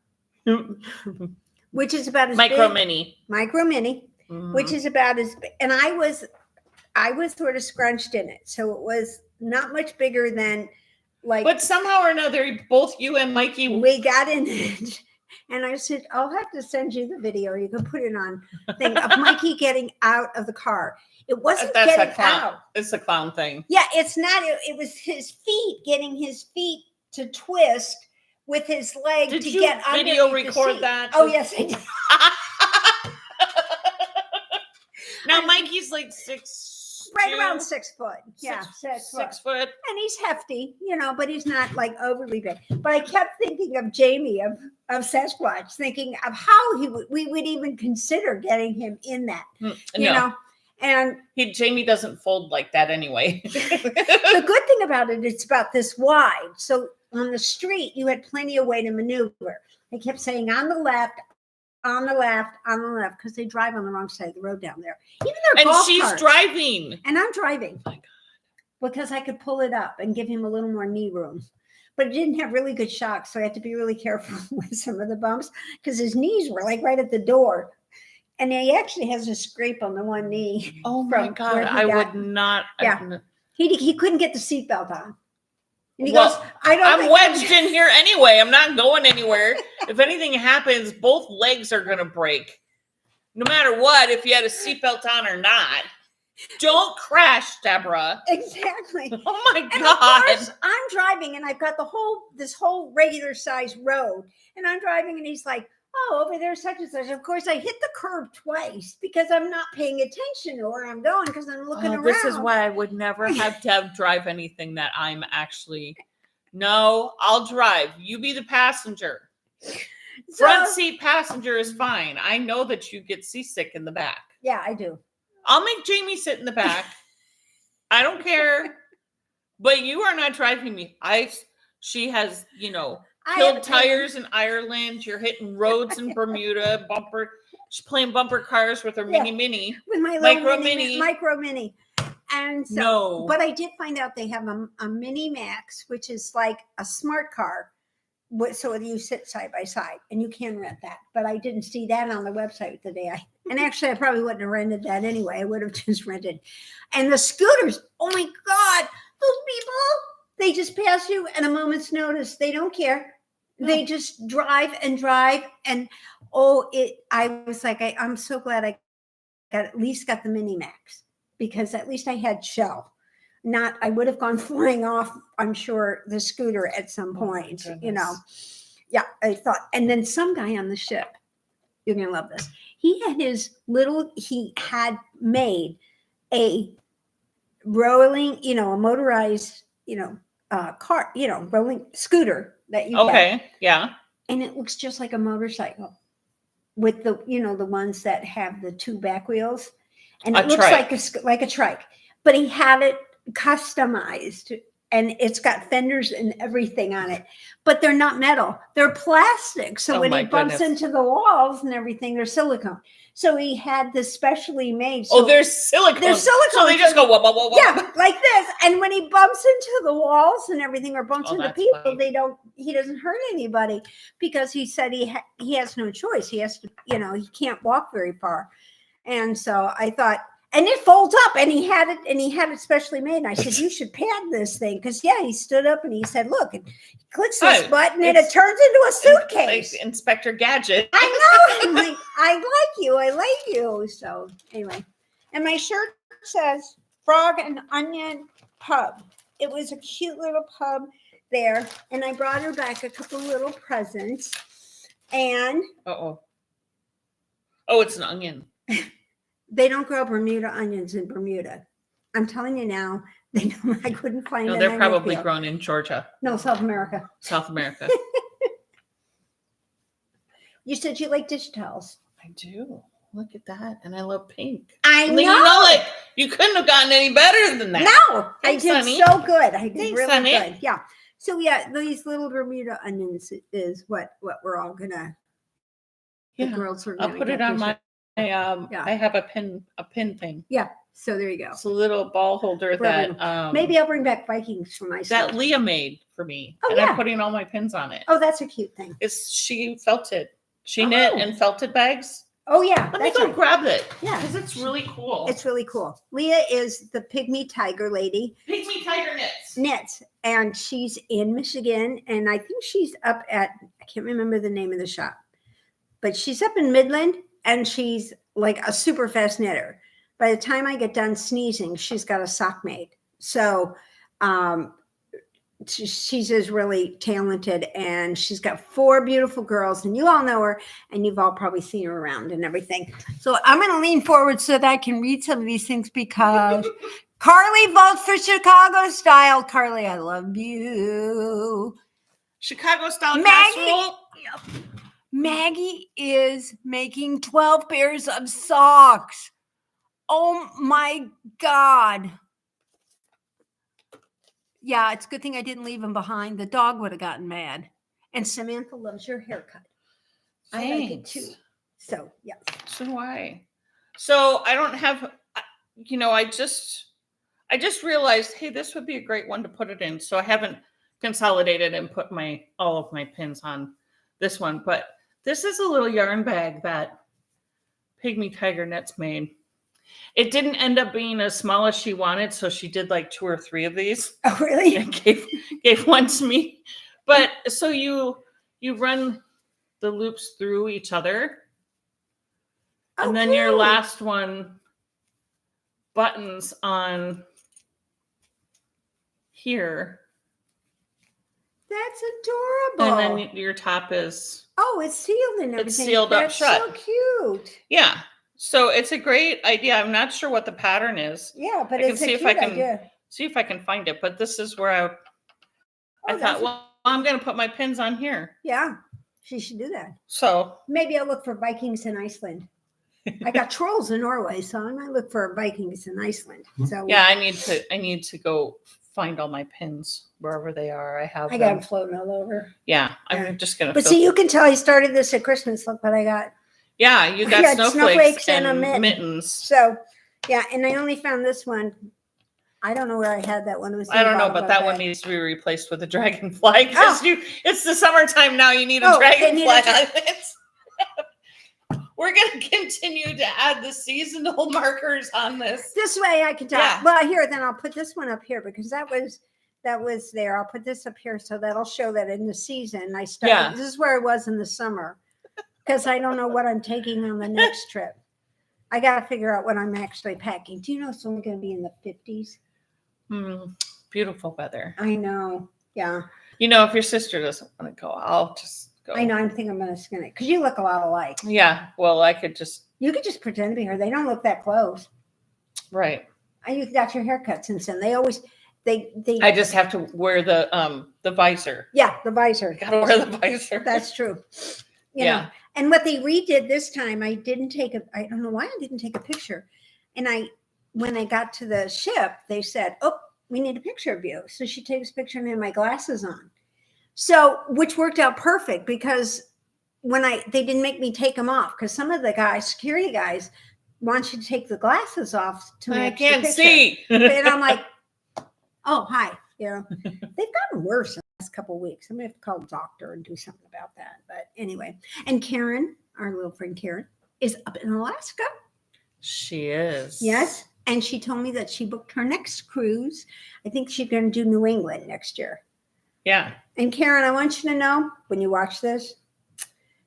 which is about as micro big, mini, mm-hmm. Which is about as big. And I was sort of scrunched in it, so it was not much bigger than like. But somehow or another, both you and Mikey, we got in it. And I said, "I'll have to send you the video. You can put it on thing of Mikey getting out of the car." It wasn't getting out. It's a clown thing. Yeah, it's not. It was his feet, getting his feet to twist with his leg Did to you get video underneath record the seat. that? Oh, yes, I did. Now, Mikey's like 6'2". Right around 6 foot. Yeah, 6 foot. And he's hefty, but he's not like overly big. But I kept thinking of Jamie of Sasquatch, thinking of how we would even consider getting him in that, you know. And Jamie doesn't fold like that anyway. The good thing about it, it's about this wide. So on the street, you had plenty of way to maneuver. I kept saying on the left, because they drive on the wrong side of the road down there. Even their golf she's carts. driving. And I'm driving. Oh my God. Because I could pull it up and give him a little more knee room. But it didn't have really good shocks, so I had to be really careful with some of the bumps because his knees were like right at the door. And he actually has a scrape on the one knee. Oh my God. I would not. Yeah. He couldn't get the seatbelt on. And he goes, I'm wedged in here anyway. I'm not going anywhere. If anything happens, both legs are going to break. No matter what, if you had a seatbelt on or not. Don't crash, Deborah. Exactly. Oh my God. And of course, I'm driving and I've got this whole regular size road. And I'm driving and he's like, "Oh, over there, such and such." Of course, I hit the curb twice because I'm not paying attention to where I'm going because I'm looking around. This is why I would never have Deb drive anything that I'm actually. No, I'll drive. You be the passenger. Front seat passenger is fine. I know that you get seasick in the back. Yeah, I do. I'll make Jamie sit in the back. I don't care. But you are not driving me. She has, killed tires in Ireland. You're hitting roads in Bermuda. She's playing bumper cars with her mini. With my micro mini. And so, but I did find out they have a Mini Max, which is like a smart car. So you sit side by side, and you can rent that. But I didn't see that on the website today. And actually, I probably wouldn't have rented that anyway. I would have just rented. And the scooters, oh my God, those people, they just pass you at a moment's notice. They don't care. No. They just drive. And I was like, I'm so glad I at least got the Mini Max, because at least I had shell. I would have gone flying off, I'm sure, the scooter at some point, Yeah, I thought. And then some guy on the ship, you're going to love this. He had made a rolling, a motorized, car, rolling scooter that you get. Yeah. And it looks just like a motorcycle with the, the ones that have the two back wheels. And it looks like a trike. But he had it customized, and it's got fenders and everything on it, but they're not metal, they're plastic. So when he bumps into the walls and everything, they're silicone. So he had this specially made. So there's silicone. So they just go whoa, whoa, whoa, whoa. Yeah, like this. And when he bumps into the walls and everything, or bumps into people, he doesn't hurt anybody, because he said he has no choice. He has to, he can't walk very far. And so I thought, and it folds up, and he had it specially made. And I said, you should pad this thing. Because he stood up and he said, look, and he clicks this button and it turns into a suitcase. Like Inspector Gadget. I know. I'm like, I like you. So anyway, and my shirt says Frog and Onion Pub. It was a cute little pub there. And I brought her back a couple little presents. And oh, it's an onion. They don't grow Bermuda onions in Bermuda. I'm telling you now, I couldn't find them. No, they're probably grown in Georgia. No, South America. South America. You said you like dish towels. I do. Look at that. And I love pink. I know. You couldn't have gotten any better than that. No, Thanks, I did honey. so good. I did Thanks, really honey. good. Yeah. So these little Bermuda onions is what we're all gonna. Yeah. The girls are. I'll put it on my. I have a pin thing. Yeah. So there you go. It's a little ball holder that maybe I'll bring back Vikings for myself. That Leah made for me. Oh, and I'm putting all my pins on it. Oh, that's a cute thing. She felted. She knit and felted bags. Oh yeah. Let me go grab it. Yeah. Because it's really cool. It's really cool. Leah is the Pygmy Tiger lady. Pygmy Tiger knits. And she's in Michigan. And I think she's up at, I can't remember the name of the shop, but she's up in Midland, and she's like a super fast knitter. By the time I get done sneezing, she's got a sock made. So she's just really talented, and she's got 4 beautiful girls, and you all know her, and you've all probably seen her around and everything. So I'm going to lean forward so that I can read some of these things, because Carly votes for Chicago style. Carly, I love you. Chicago style Maggie, casserole. Maggie is making 12 pairs of socks. Oh my God. Yeah, it's a good thing I didn't leave him behind. The dog would have gotten mad. And Samantha loves your haircut. Thanks. I like it too. So, yeah. So do I. So I don't have, I just realized, hey, this would be a great one to put it in. So I haven't consolidated and put all of my pins on this one. But this is a little yarn bag that Pygmy Tiger Knits made. It didn't end up being as small as she wanted, so she did like 2 or 3 of these. Oh, really? And gave one to me. But so you run the loops through each other, and then your last one buttons on here. That's adorable. And then your top is it's sealed and everything. It's sealed up shut. That's so cute. Yeah. So it's a great idea. I'm not sure what the pattern is. Yeah, but it's a cute idea. See if I can find it. But this is where I thought, well, I'm going to put my pins on here. Yeah. She should do that. So Maybe I'll look for Vikings in Iceland. I got trolls in Norway, so I might look for Vikings in Iceland. So yeah, I need to go find all my pins wherever they are. I have I got them them. floating all over. Yeah, Yeah. I'm just gonna. But see, you can tell I started this at Christmas. Look what I got. Yeah, you I got got snowflakes, snowflakes and a and mitten. mittens. So, yeah, and I only found this one. I don't know where I had that one. It was I don't know, in the but bottom that of one bag. needs to be replaced with a dragonfly because it's the summertime now. You need a Oh, they dragonfly need a on it. We're gonna continue to add the seasonal markers on this. This way I can tell. Yeah. Well, here, then I'll put this one up here because that was there. I'll put this up here so that'll show that in the season I started. Yeah. This is where I was in the summer because I don't know what I'm taking on the next trip. I got to figure out what I'm actually packing. Do you know it's only going to be in the 50s? Beautiful weather. I know. Yeah. You know, if your sister doesn't want to go, I'll just go. I know. I'm thinking I'm going to skin it because you look a lot alike. Yeah. Well, I could just. You could just pretend to be her. They don't look that close. Right. You got your haircut since then. They always they. I just have to wear the visor. Yeah, the visor. Gotta wear the visor. That's true. You Yeah. know. And what they redid this time, I don't know why I didn't take a picture. And when I got to the ship, they said, "Oh, we need a picture of you." So she takes a picture of me and my glasses on. So, which worked out perfect because they didn't make me take them off because some of the security guys want you to take the glasses off to I make can't the picture. see. And I'm like, "Oh, hi." You know, they've gotten worse in the last couple of weeks. I'm gonna have to call the doctor and do something about that. But anyway, and Karen, our little friend Karen, is up in Alaska. She is. Yes. And she told me that she booked her next cruise. I think she's going to do New England next year. Yeah. And Karen, I want you to know when you watch this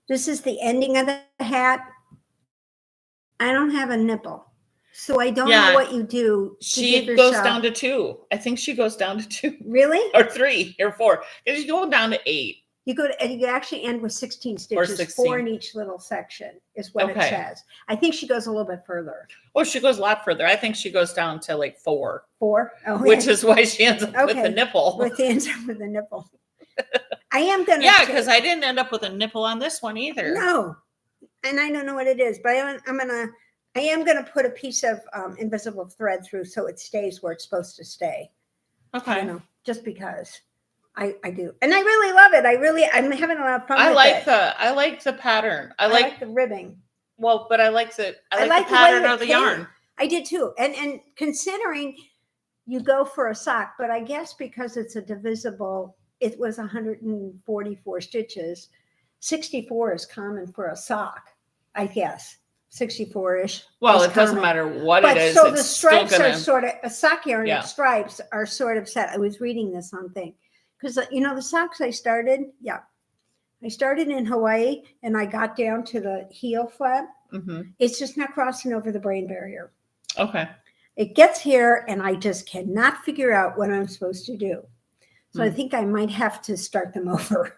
is the ending of the hat. I don't have a nipple. So I don't know what you do. She goes down to 2. I think she goes down to 2. Really? Or 3 or 4. Because you go down to 8. You actually end with 16 stitches, Or 16. 4 in each little section is what it says. I think she goes a little bit further. Oh, she goes a lot further. I think she goes down to like 4. 4? Oh, which is why she ends up with the nipple. With the nipple. I am going to. Yeah, because I didn't end up with a nipple on this one either. No. And I don't know what it is, but I am going to put a piece of invisible thread through so it stays where it's supposed to stay. Okay. You know, just because I do. And I really love it. I'm having a lot of fun with it. I like the pattern. I like the ribbing. Well, but I like the the pattern of the yarn. I did too. And considering you go for a sock, but I guess because it's a divisible, it was 144 stitches. 64 is common for a sock, I guess. 64-ish. Well, it doesn't matter what it is. So it's the stripes still are sort of, a sock yarn stripes are sort of set. I was reading this on thing. Because, the socks I started in Hawaii and I got down to the heel flap. Mm-hmm. It's just not crossing over the brain barrier. Okay. It gets here and I just cannot figure out what I'm supposed to do. So I think I might have to start them over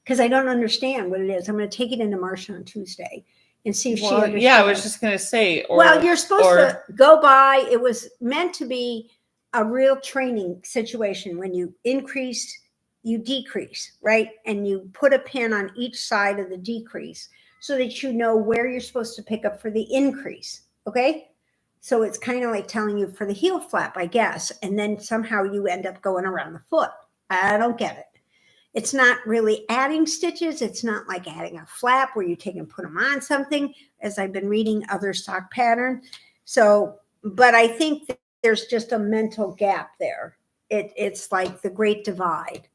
because I don't understand what it is. I'm going to take it into Marsha on Tuesday and see if she understands. Yeah, I was just going to say. You're supposed to go by. It was meant to be a real training situation. When you increase, you decrease, right? And you put a pin on each side of the decrease so that you know where you're supposed to pick up for the increase. Okay. So it's kind of like telling you for the heel flap, I guess. And then somehow you end up going around the foot. I don't get it. It's not really adding stitches. It's not like adding a flap where you take and put them on something, as I've been reading other sock pattern. So, but I think that there's just a mental gap there. It's like the great divide.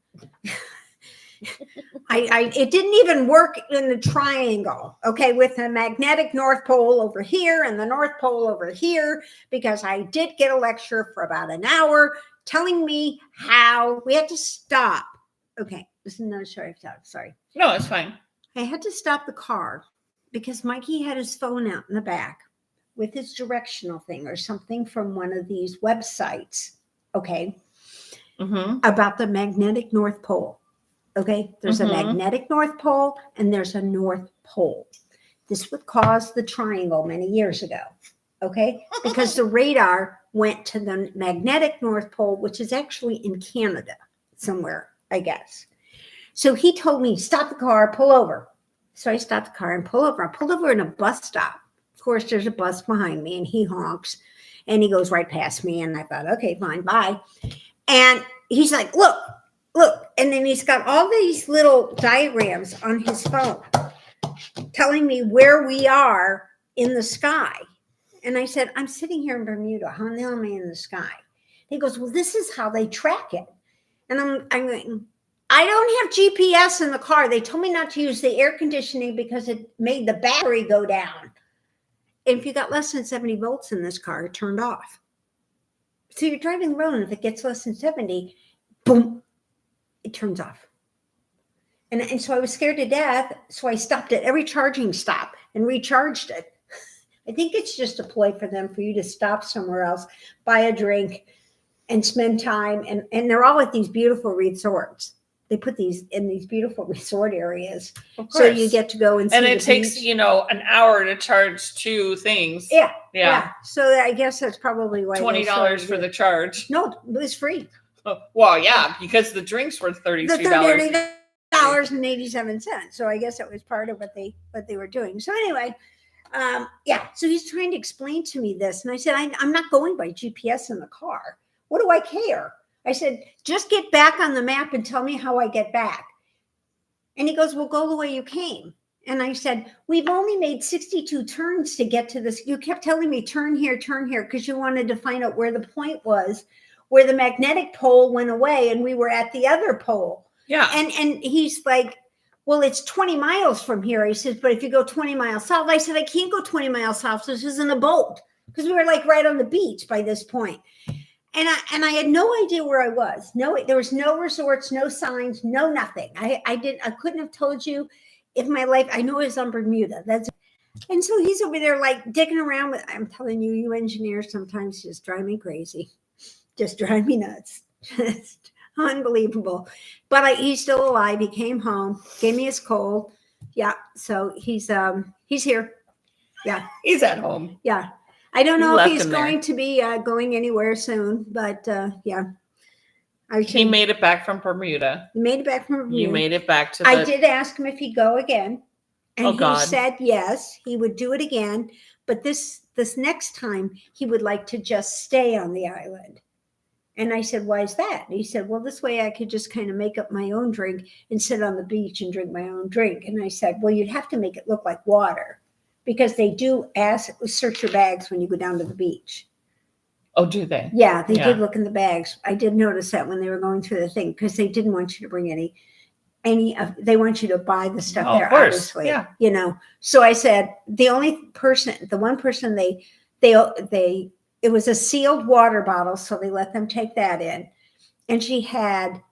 It didn't even work in the triangle, okay, with the magnetic North Pole over here and the North Pole over here, because I did get a lecture for about an hour telling me how we had to stop. Okay, this is another story. Sorry. No, it's fine. I had to stop the car because Mikey had his phone out in the back with his directional thing or something from one of these websites, okay, about the magnetic North Pole. Okay, there's a magnetic North Pole and there's a North Pole. This would cause the triangle many years ago, okay, because the radar went to the magnetic North Pole, which is actually in Canada somewhere, I guess. So he told me, stop the car, pull over. So I stopped the car and pull over. I pulled over in a bus stop. Of course, there's a bus behind me and he honks and he goes right past me. And I thought, okay, fine, bye. And he's like, look. And then he's got all these little diagrams on his phone telling me where we are in the sky. And I said, I'm sitting here in Bermuda. How the hell am I in the sky? He goes, well, this is how they track it. And I'm going, I don't have GPS in the car. They told me not to use the air conditioning because it made the battery go down. And if you got less than 70 volts in this car, it turned off. So you're driving the road, and if it gets less than 70, boom, it turns off. And so I was scared to death. So I stopped at every charging stop and recharged it. I think it's just a ploy for them, for you to stop somewhere else, buy a drink, and spend time. And they're all at these beautiful resorts. They put these in these beautiful resort areas. So you get to go and see. And it the takes, beach. an hour to charge 2 things. Yeah. So I guess that's probably why $20 for the charge. No, it was free. Well, yeah, because the drinks were $33. The $30.87. So I guess it was part of what they were doing. So anyway, so he's trying to explain to me this. And I said, I'm not going by GPS in the car. What do I care? I said, just get back on the map and tell me how I get back. And he goes, well, go the way you came. And I said, we've only made 62 turns to get to this. You kept telling me turn here, because you wanted to find out where the point was, where the magnetic pole went away and we were at the other pole. Yeah. And he's like, well, it's 20 miles from here. He says, but if you go 20 miles south, I said, I can't go 20 miles south. This isn't a boat, because we were like right on the beach by this point. And I had no idea where I was. There was no resorts, no signs, no nothing. I couldn't have told you if my life, I know it was on Bermuda. And so he's over there like digging around with, I'm telling you, you engineers sometimes just drive me crazy. Just drive me nuts. Just unbelievable. But he's still alive. He came home, gave me his cold. Yeah. So he's here. Yeah. He's at home. Yeah. I don't know if he's going to be going anywhere soon, but yeah. He made it back from Bermuda. He made it back from Bermuda. You made it back to I did ask him if he'd go again. And he said yes, he would do it again. But this next time, he would like to just stay on the island. And I said, why is that? And he said, well, this way I could just kind of make up my own drink and sit on the beach and drink my own drink. And I said, well, you'd have to make it look like water, because they do search your bags when you go down to the beach. Oh, do they? Yeah, they did look in the bags. I did notice that when they were going through the thing, because they didn't want you to bring any they want you to buy the stuff there, obviously. Yeah. So I said, the one person it was a sealed water bottle, so they let them take that in. And she had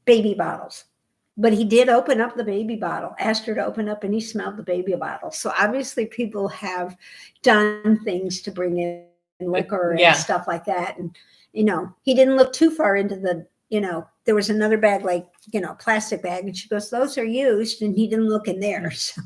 baby bottles. But he did open up the baby bottle, asked her to open up, and he smelled the baby bottle. So obviously people have done things to bring in liquor and stuff like that. And, he didn't look too far into the, there was another bag, like, plastic bag. And she goes, those are used. And he didn't look in there. So.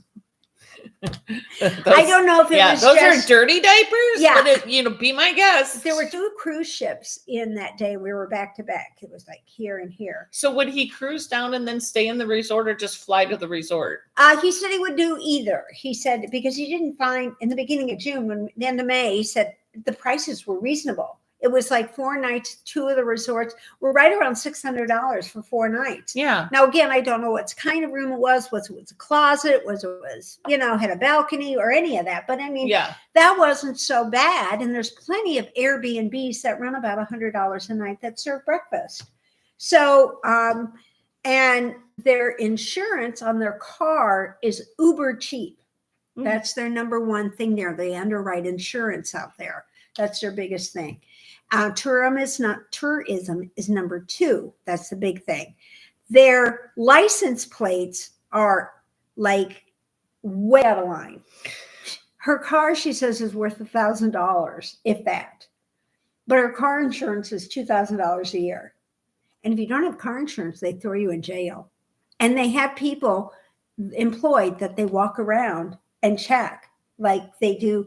I don't know if it was those are dirty diapers. Yeah, but be my guest. There were 2 cruise ships in that day. We were back to back. It was like here and here. So would he cruise down and then stay in the resort, or just fly to the resort? He said he would do either. He said because he didn't find in the beginning of June, the end of May, he said the prices were reasonable. It was like 4 nights. 2 of the resorts were right around $600 for 4 nights. Yeah. Now, again, I don't know what kind of room it was. Was it a closet? Was had a balcony or any of that? But I mean, that wasn't so bad. And there's plenty of Airbnbs that run about $100 a night that serve breakfast. So, and their insurance on their car is uber cheap. Mm-hmm. That's their number one thing there. They underwrite insurance out there. That's their biggest thing. Tourism is number 2. That's the big thing. Their license plates are like way out of line. Her car, she says, is worth $1,000, if that. But her car insurance is $2,000 a year. And if you don't have car insurance, they throw you in jail. And they have people employed that they walk around and check, like they do.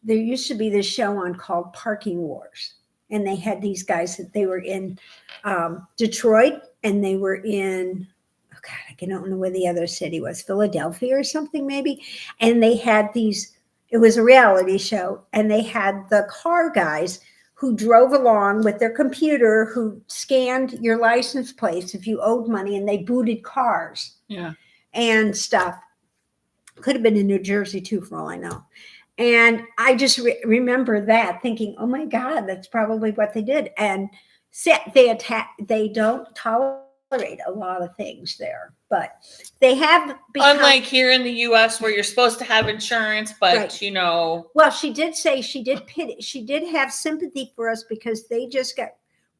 There used to be this show on called Parking Wars. And they had these guys that they were in Detroit, and they were in God, I don't know where the other city was, Philadelphia or something maybe. And they had it was a reality show, and they had the car guys who drove along with their computer, who scanned your license plates if you owed money, and they booted cars and stuff. Could have been in New Jersey too, for all I know. And I just remember that thinking, oh my God, that's probably what they did. And they don't tolerate a lot of things there, but they have become, unlike here in the US where you're supposed to have insurance, but right. Well, she did say she did have sympathy for us because they just got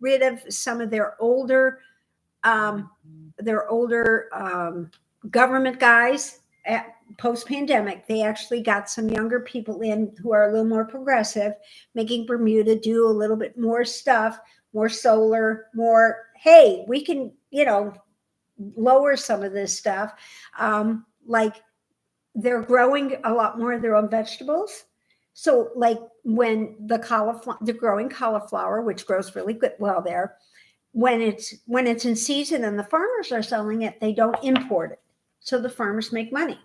rid of some of their older government guys at post-pandemic. They actually got some younger people in who are a little more progressive, making Bermuda do a little bit more stuff, more solar, more, hey, we can, lower some of this stuff. Like they're growing a lot more of their own vegetables. So like when they're growing cauliflower, which grows really good well there, when it's in season and the farmers are selling it, they don't import it. So the farmers make money.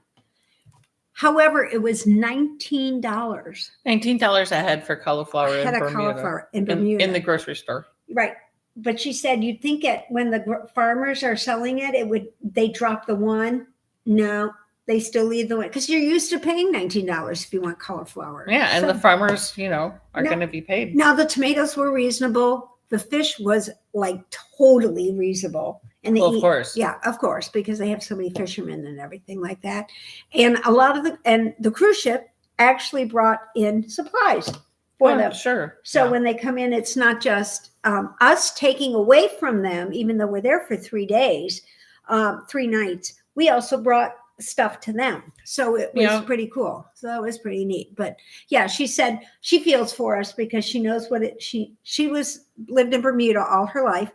However, it was $19. $19 a head for cauliflower in Bermuda. Cauliflower in Bermuda. In the grocery store. Right. But she said you'd think when the farmers are selling it, they drop the one. No, they still leave the one because you're used to paying $19 if you want cauliflower. Yeah, and the farmers, are going to be paid. Now the tomatoes were reasonable. The fish was like totally reasonable. And of course. Yeah, of course, because they have so many fishermen and everything like that. And a lot of the cruise ship actually brought in supplies for them. Sure. So when they come in, it's not just us taking away from them, even though we're there for 3 days, 3 nights. We also brought stuff to them. So it was pretty cool. So that was pretty neat. But yeah, she said she feels for us because she knows she lived in Bermuda all her life.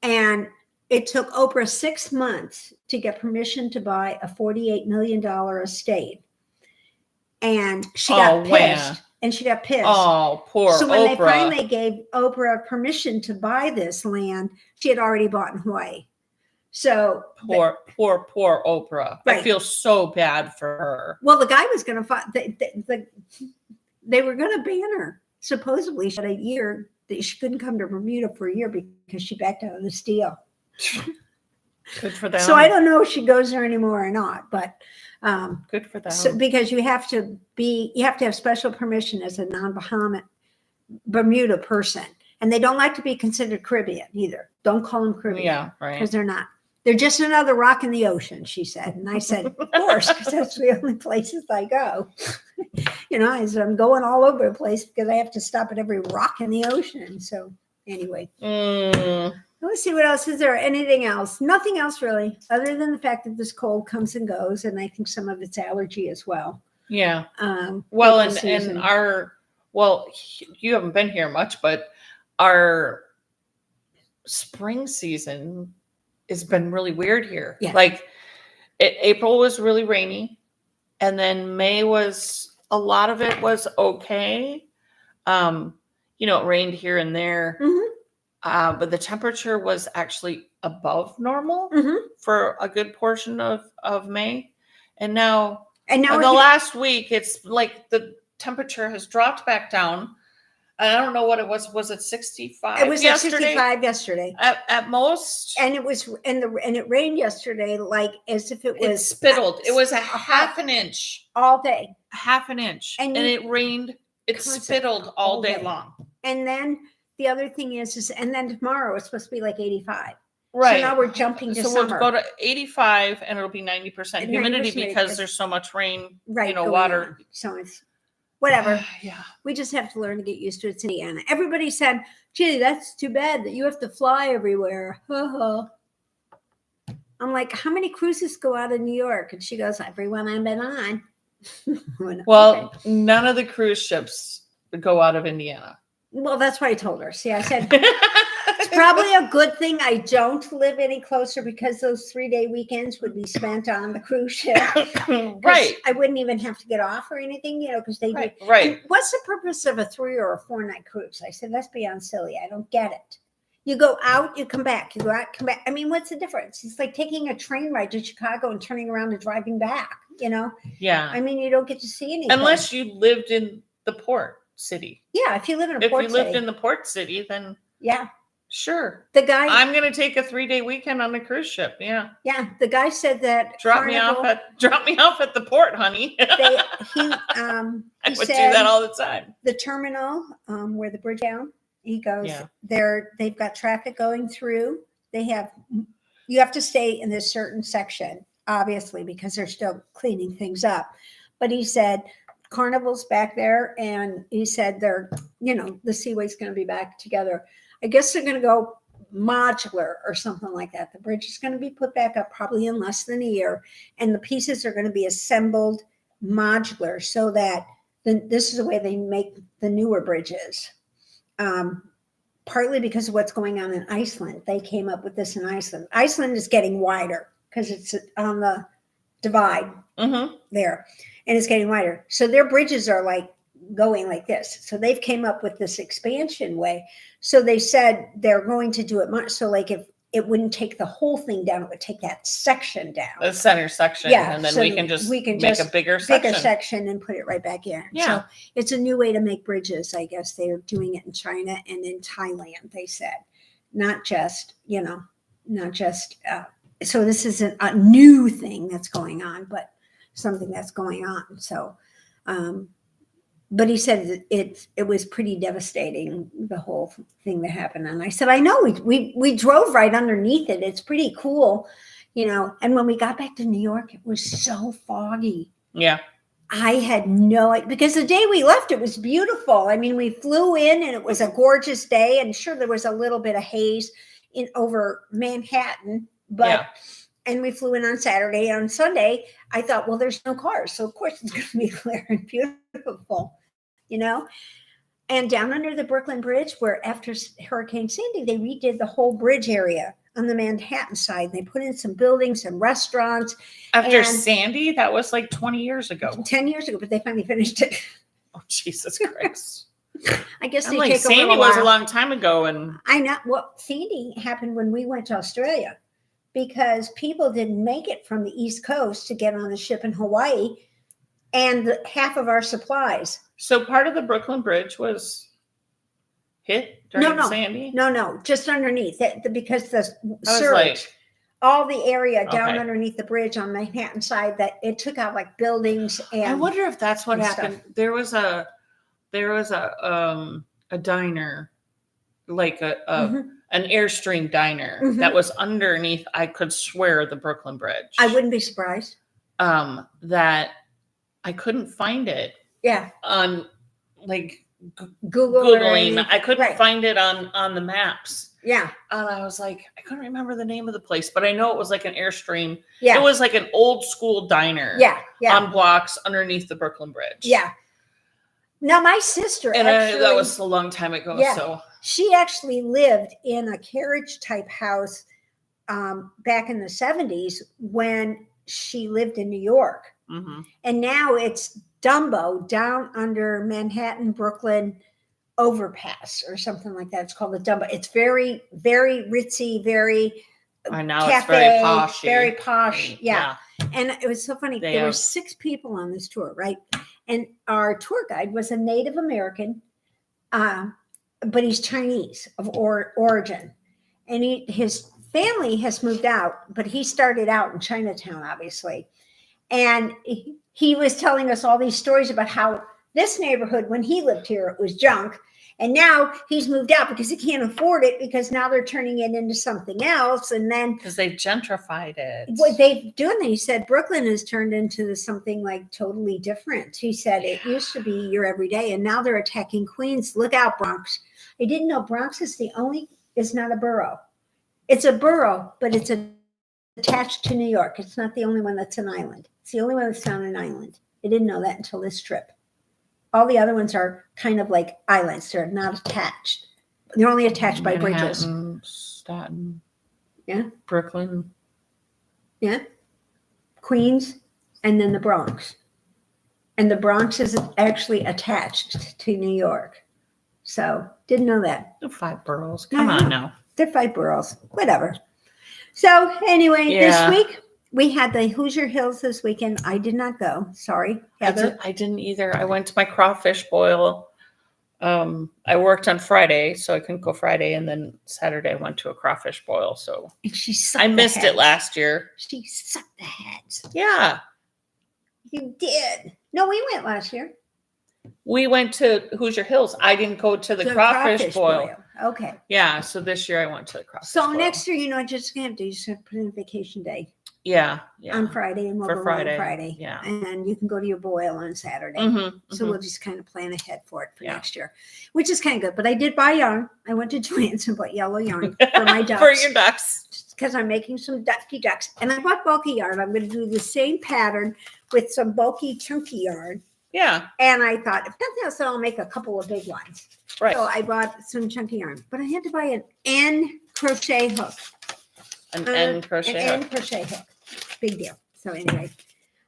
And it took Oprah 6 months to get permission to buy a $48 million estate. And she got pissed. And she got pissed. Oh, poor Oprah. So when they finally gave Oprah permission to buy this land, she had already bought in Hawaii. So poor Oprah. Right. I feel so bad for her. Well, the guy was going to fight. They were going to ban her. Supposedly, she had a year that she couldn't come to Bermuda for a year because she backed out of this deal. Good for them. So I don't know if she goes there anymore or not, but good for them. So, because you have to have special permission as a non-Bahamas Bermuda person, and they don't like to be considered Caribbean either. Don't call them Caribbean, yeah, right? Because they're not. They're just another rock in the ocean, she said. And I said, of course, because that's the only places I go. I said, I'm going all over the place because I have to stop at every rock in the ocean. So anyway. Let's see what else is there. Anything else? Nothing else really, other than the fact that this cold comes and goes, and I think some of it's allergy as well. Yeah. You haven't been here much, but our spring season has been really weird here. Yeah. Like April was really rainy, and then May a lot of it was okay. It rained here and there. Mm-hmm. But the temperature was actually above normal for a good portion of May. And now in the last week, it's like the temperature has dropped back down. I don't know what it was. Was it 65? It was yesterday? 65 yesterday. At most. And it was, and it rained yesterday, like as if it was. It spittled. It was a half an inch. All day. Half an inch. And it rained. It spittled all day long. And then the other thing is, and then tomorrow it's supposed to be like 85. Right. So now we're jumping to summer. We'll go to 85 and it'll be 90% humidity because there's so much rain, water. On. So it's whatever. Yeah. We just have to learn to get used to it. It's Indiana. Everybody said, gee, that's too bad that you have to fly everywhere. I'm like, how many cruises go out of New York? And she goes, everyone I've been on. Well, none of the cruise ships go out of Indiana. Well, that's what I told her. See, I said, it's probably a good thing I don't live any closer because those 3-day weekends would be spent on the cruise ship. Right. I wouldn't even have to get off or anything, because they do. Right. And what's the purpose of a 3 or a 4 night cruise? I said, that's beyond silly. I don't get it. You go out, you come back. You go out, come back. I mean, what's the difference? It's like taking a train ride to Chicago and turning around and driving back, you know? Yeah. I mean, you don't get to see anything. Unless you lived in the port city. Yeah, if you live in a If port you lived city. in the port city, then Yeah. sure. The guy I'm gonna take a 3-day weekend on a cruise ship. Yeah. Yeah, the guy said that Drop me off at the port, honey. he I would do said that all the time. the terminal where the bridge down, he goes, Yeah. they've got traffic going through. You have to stay in this certain section, obviously, because they're still cleaning things up. But he said Carnival's back there, and he said the Seaway's going to be back together. I guess they're going to go modular or something like that. The bridge is going to be put back up probably in less than a year, and the pieces are going to be assembled modular so that this is the way they make the newer bridges. Partly because of what's going on in Iceland. They came up with this in Iceland. Iceland is getting wider because it's on the divide there, and it's getting wider. So their bridges are like going like this. So they've came up with this expansion way. So they said they're going to do it much. So like if it wouldn't take the whole thing down, it would take that section down. The center section. Yeah, And then so we can just make just a bigger section. And put it right back in. Yeah. So it's a new way to make bridges. I guess they are doing it in China and in Thailand, they said. Not just. So this isn't a new thing that's going on, but something that's going on. So, but he said it was pretty devastating, the whole thing that happened. And I said, I know, we drove right underneath it. It's pretty cool, And when we got back to New York, it was so foggy. Yeah. I had no idea, because the day we left, it was beautiful. I mean, we flew in and it was a gorgeous day. And sure, there was a little bit of haze over Manhattan, but and we flew in on Saturday. On Sunday, I thought, well, there's no cars. So, of course, it's going to be clear and beautiful, And down under the Brooklyn Bridge, where after Hurricane Sandy, they redid the whole bridge area on the Manhattan side. They put in some buildings and restaurants. After Sandy, that was like 20 years ago. 10 years ago, but they finally finished it. Oh, Jesus Christ. I guess I'm like, Sandy was a long time ago. And I know. Well, Sandy happened when we went to Australia, because people didn't make it from the East Coast to get on a ship in Hawaii, and half of our supplies. So part of the Brooklyn Bridge was hit during Sandy? No, just underneath it, because the surge, all the area down underneath the bridge on Manhattan side, that it took out like buildings. And I wonder if that's what happened. Stuff. There was a diner, like an Airstream diner that was underneath, I could swear, the Brooklyn Bridge. I wouldn't be surprised. That I couldn't find it. Yeah. On like Googling. I couldn't find it on the maps. Yeah. And I was like, I couldn't remember the name of the place, but I know it was like an Airstream. Yeah. It was like an old school diner. Yeah. On blocks underneath the Brooklyn Bridge. Yeah. Now my sister, and that was a long time ago. Yeah, so she actually lived in a carriage type house back in the 70s when she lived in New York. And now it's Dumbo down under Manhattan, Brooklyn overpass or something like that. It's called the Dumbo. It's very, very ritzy, very now cafe, it's very posh. Very posh. Yeah. And it was so funny. There were 6 people on this tour, right? And our tour guide was a Native American, but he's Chinese of origin. And his family has moved out, but he started out in Chinatown, obviously. And he was telling us all these stories about how this neighborhood, when he lived here, it was junk. And now he's moved out because he can't afford it, because now they're turning it into something else. And then because they've gentrified it. What they've done, he said, Brooklyn has turned into something like totally different. He said it used to be your everyday, and now they're attacking Queens. Look out, Bronx. I didn't know Bronx is not a borough. It's a borough, but it's attached to New York. It's not the only one that's an island. It's the only one that's on an island. I didn't know that until this trip. All the other ones are kind of like islands. They're not attached. They're only attached by bridges. Staten. Yeah. Brooklyn. Yeah. Queens, and then the Bronx. And the Bronx is actually attached to New York. So didn't know that. 5 boroughs. Come on now. They're 5 boroughs. Whatever. So anyway, this week we had the Hoosier Hills this weekend. I did not go. Sorry, Heather. I didn't either. I went to my crawfish boil. I worked on Friday, so I couldn't go Friday, and then Saturday I went to a crawfish boil. So And she sucked I the missed it heads. last year. She sucked the heads. Yeah, You did. No, we went last year. we went to Hoosier Hills. I didn't go to the crawfish boil. Okay. Yeah, so this year I went to the crawfish So boil. next year, you know, just gonna have to just put in a vacation day Yeah. on Friday, and we'll For go Friday, on Friday. yeah. And you can go to your boil on Saturday. So we'll just kind of plan ahead for it for next year, which is kind of good. But I did buy yarn. I went to Joann's and bought yellow yarn for my ducks. For your ducks. Because I'm making some ducks. And I bought bulky yarn. I'm going to do the same pattern with some bulky, chunky yarn. Yeah. And I thought, if nothing else, I'll make a couple of big ones. Right. So I bought some chunky yarn. But I had to buy an end crochet hook. An end crochet An hook. end crochet hook. Big deal. So anyway,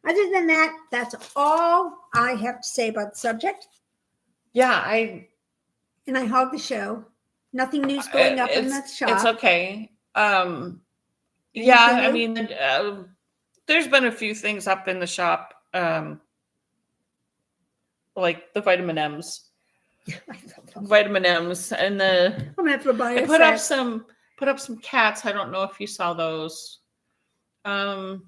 other than that, that's all I have to say about the subject. Yeah, And I hogged the show. Nothing new's going up in the shop. It's okay. Yeah, Anything I new? mean, there's been a few things up in the shop, like the vitamin M's, I'm and the gonna have to buy I a put up set. some cats. I don't know if you saw those. And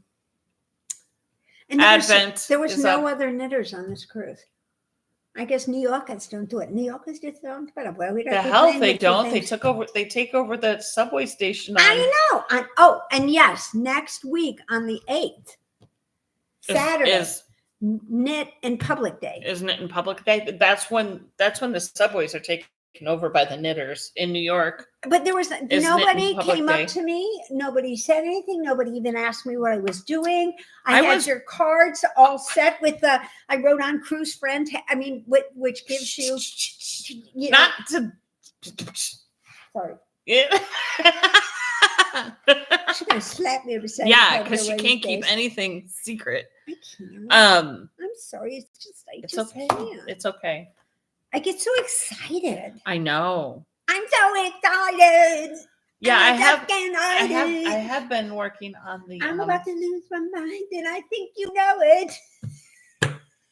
Advent there was is no up. other knitters on this cruise. I guess New Yorkers don't do it. New Yorkers just don't put up. Well, we don't. The we hell plan they with two don't. things. They take over the subway station. On, I know. And yes, next week on the 8th, Saturday, is Knit and Public Day. isn't it in Public Day? That's when the subways are taken over by the knitters in New York. But there was Isn't it in nobody Public came Day? up to me. Nobody said anything. Nobody even asked me what I was doing. I I had was- your cards all set with I wrote on cruise friend. I mean, which gives you know, Not to. sorry. Yeah. She's gonna slap me beside. Yeah, because she can't keep anything secret. I can't. Um, I'm sorry. It's just it's just okay. can't. It's okay. I get so excited. I know. I'm so excited. Yeah, I'm I excited. have been working on the. I'm about to lose my mind, and I think you know it.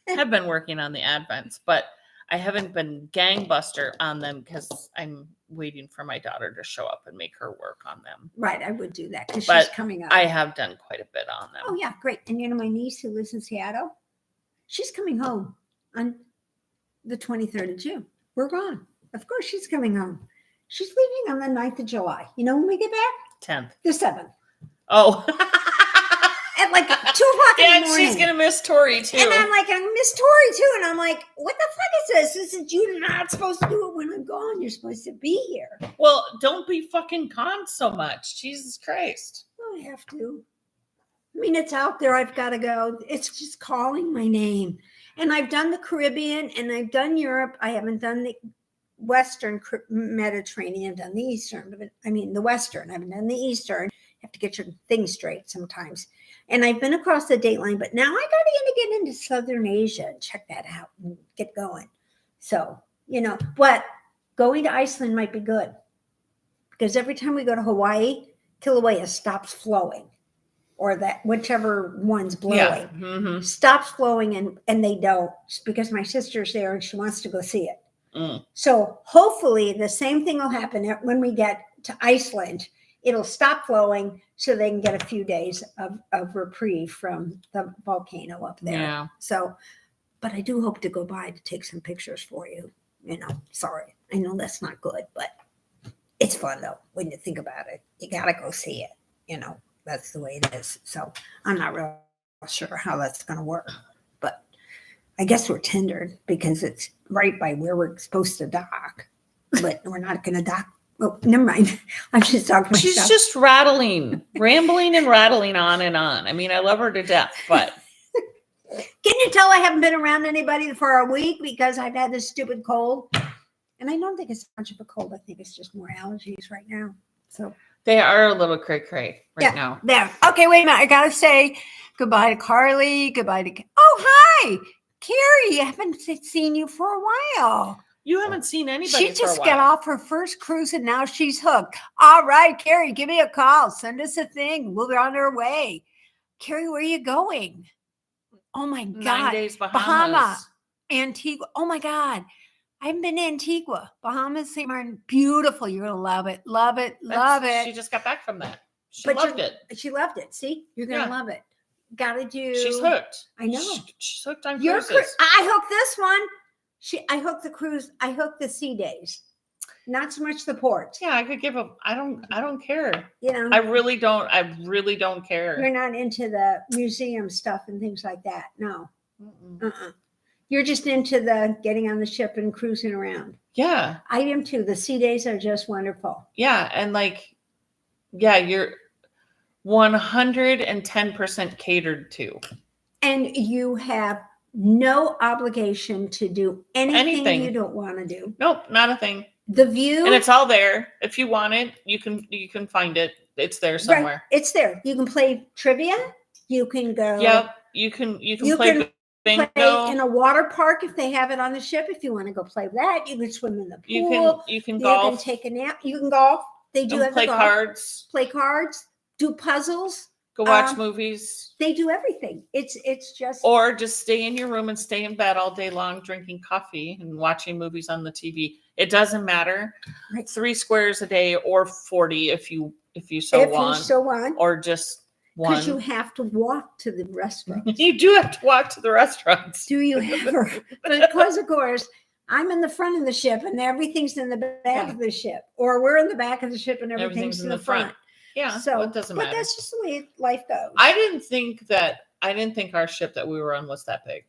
have been working on the advents, but I haven't been gangbuster on them because I'm waiting for my daughter to show up and make her work on them. Right, I would do that because But she's coming up. I have done quite a bit on them. Oh yeah, great. And you know my niece who lives in Seattle, she's coming home on the 23rd of June. We're gone. Of course she's coming home. She's leaving on the 9th of July. You know when we get back? 10th. The 7th. Oh. At like 2 o'clock in Yeah, the morning. she's gonna miss Tori too. And I'm like, I miss Tori too. And I'm like, what the fuck is this? This is you're not supposed to do it when I'm gone. You're supposed to be here. Well, don't be fucking con so much. Jesus Christ. I have to. I mean, it's out there. I've got to go. It's just calling my name. And I've done the Caribbean and I've done Europe. I haven't done the Western Mediterranean. I've done the Eastern, but I mean the Western. I haven't done the Eastern. You have to get your things straight sometimes. And I've been across the date line, but now I got to get into Southern Asia and check that out and get going. So, you know, but going to Iceland might be good because every time we go to Hawaii, Kilauea stops flowing, or that whichever one's blowing Yeah. Mm-hmm. stops flowing, and they don't because my sister's there and she wants to go see it. Mm. So hopefully the same thing will happen when we get to Iceland. It'll stop flowing so they can get a few days of reprieve from the volcano up there. Yeah. So, but I do hope to go by to take some pictures for you. You know, sorry. I know that's not good, but it's fun though when you think about it. You got to go see it. You know, that's the way it is. So I'm not real sure how that's going to work, but I guess we're tendered because it's right by where we're supposed to dock, but we're not going to dock. Oh, never mind. I'm just talking She's myself. just rambling and rattling on and on. I mean, I love her to death, but Can you tell I haven't been around anybody for a week because I've had this stupid cold? And I don't think it's much of a cold. I think it's just more allergies right now. So they are a little cray-cray right now. there. Okay, wait a minute. I gotta say goodbye to Carly. Goodbye to. Oh, hi, Carrie. I haven't seen you for a while. You haven't seen anybody She for a just while. got off her first cruise and now she's hooked. All right, Carrie, give me a call. Send us a thing. We'll be on our way. Carrie, where are you going? Oh my 9 God. days Bahama, Bahamas. Antigua. Oh my God. I haven't been to Antigua, Bahamas, St. Martin. Beautiful. You're going to love it. Love it. Love it. She just got back from that. She But loved it. She loved it. See, you're going to Yeah. love it. Got to do. She's hooked. I know. She's hooked on Your cruises. I hooked this one. I hooked the cruise. I hooked the sea days. Not so much the port. Yeah, I could give a. I don't care. You know, I really don't care. you're not into the museum stuff and things like that. No. You're just into the getting on the ship and cruising around. Yeah. I am too. The sea days are just wonderful. Yeah, and like, yeah, you're 110% catered to. And you have no obligation to do anything you don't want to do. Nope, not a thing. The view, And it's all there. If you want it, you can find it. It's there somewhere. right, it's there. You can play trivia. You can go. Yep. You can play bingo. Play in a water park if they have it on the ship. If you want to go play that, you can swim in the pool. You can You golf. can take a nap. You can golf. They do have play golf. cards. Play cards. Do puzzles. Go watch movies. They do everything. It's just. Or just stay in your room and stay in bed all day long drinking coffee and watching movies on the TV. It doesn't matter. Right. 3 squares a day or 40 if you so want. If you so want. Or just one. Because you have to walk to the restaurant. You do have to walk to the restaurants. Do you ever? Because of course, I'm in the front of the ship and everything's in the back of the ship, or we're in the back of the ship and everything's in the front. Yeah, So it doesn't matter. But that's just the way life goes. I didn't think our ship that we were on was that big.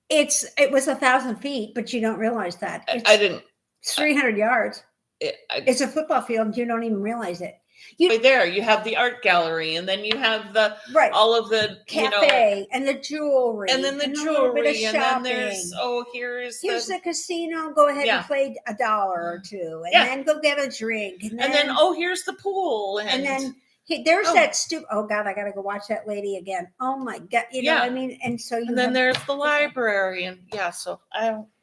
It was 1,000 feet, but you don't realize that. I didn't. It's 300 yards. It's a football field. You don't even realize it. Right there, you have the art gallery, and then you have the right. all of the cafe and the jewelry, and then the and jewelry, and then there's here's the casino. Go ahead and play $1 or $2, and then go get a drink, and then here's the pool, and then there's that stupid. Oh God, I gotta go watch that lady again. Oh my God, you know what I mean. And so and then there's the library, and so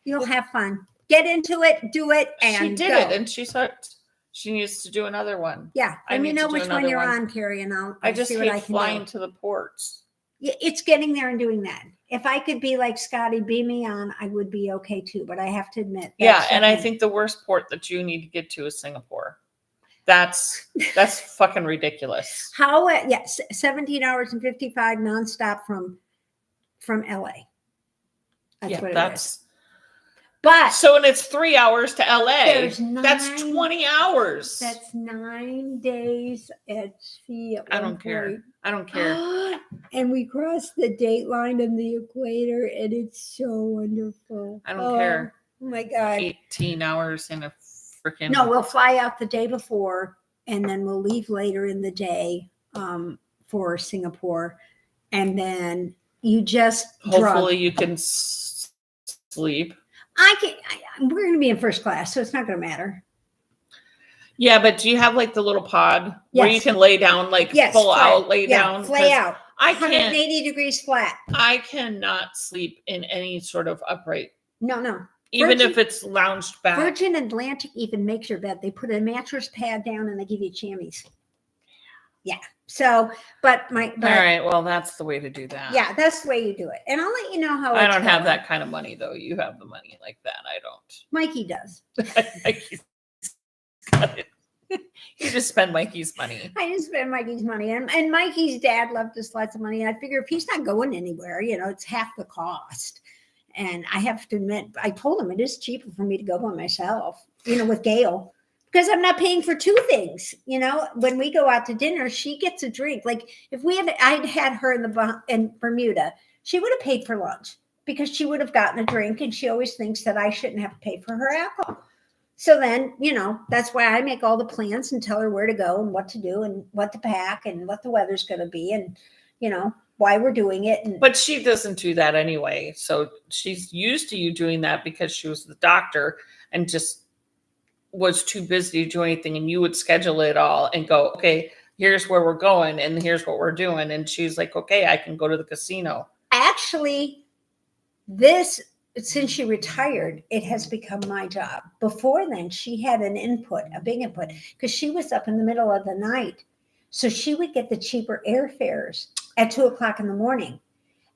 you'll have fun. Get into it, do it, and she did it, and she's hooked. She needs to do another one. Yeah, let me know which one you're on, Carrie, and I'll just see hate what I can flying do. to the ports. Yeah, it's getting there and doing that. If I could be like Scotty, beam me on, I would be okay too. But I have to admit, and I think the worst port that you need to get to is Singapore. That's fucking ridiculous. How? 17 hours and 55 nonstop from LA. That's what it is. But and it's 3 hours to LA. That's 20 hours. That's 9 days at sea. I don't care. I don't care. And we crossed the date line and the equator, and it's so wonderful. I don't care. Oh my God. 18 hours in a freaking. No, we'll fly out the day before, and then we'll leave later in the day for Singapore, and then you just hopefully you can sleep. We're going to be in first class, so it's not going to matter. Yeah, but do you have like the little pod where you can lay down, full out, lay down? Lay out. I can't. 180 degrees flat. I cannot sleep in any sort of upright. No. Even if it's lounged back. Virgin Atlantic even makes your bed. They put a mattress pad down and they give you jammies. Yeah. So, all right. Well, that's the way to do that. Yeah, that's the way you do it. And I'll let you know how. I don't have that kind of money, though. You have the money like that. I don't. Mikey does. Mikey's got it. You just spend Mikey's money. I just spend Mikey's money. And Mikey's dad left us lots of money. And I figure if he's not going anywhere, it's half the cost. And I have to admit, I told him it is cheaper for me to go by myself, with Gail. Because I'm not paying for 2 things. When we go out to dinner, she gets a drink. Like if I'd had her in Bermuda, she would have paid for lunch because she would have gotten a drink. And she always thinks that I shouldn't have to pay for her alcohol. So then, that's why I make all the plans and tell her where to go and what to do and what to pack and what the weather's going to be and, why we're doing it. But she doesn't do that anyway. So she's used to you doing that because she was the doctor and just was too busy to do anything, and you would schedule it all and go, okay, here's where we're going and here's what we're doing. And she's like, okay, I can go to the casino. Actually, this since she retired, it has become my job. Before then, she had an input, a big input, because she was up in the middle of the night. So she would get the cheaper airfares at 2:00 in the morning.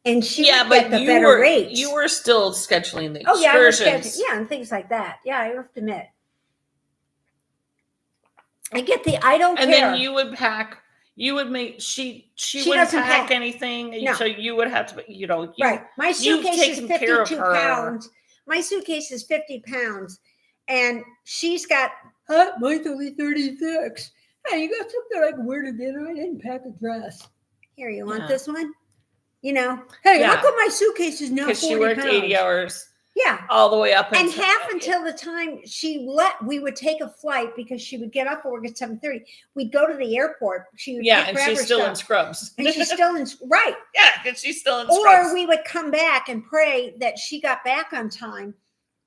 And she would get the better rates. You were still scheduling the Oh, yeah, I was excursions. scheduling, and things like that. Yeah, I have to admit. I don't care. And then you would pack. You would make she wouldn't pack anything. No. So you would have to, right. My suitcase is 52 pounds. My suitcase is 50 pounds. And she's got, mine's only 36. Hey, you got something I can wear to dinner? I didn't pack a dress. Here, you want this one? Hey, how come my suitcase is now 40 pounds? Because she worked 80 hours. Yeah. All the way up. And until the time we would take a flight, because she would get off work at 7:30. We'd go to the airport. She would and she's still in scrubs. And she's still in, right. Yeah, because she's still in scrubs. Or we would come back and pray that she got back on time,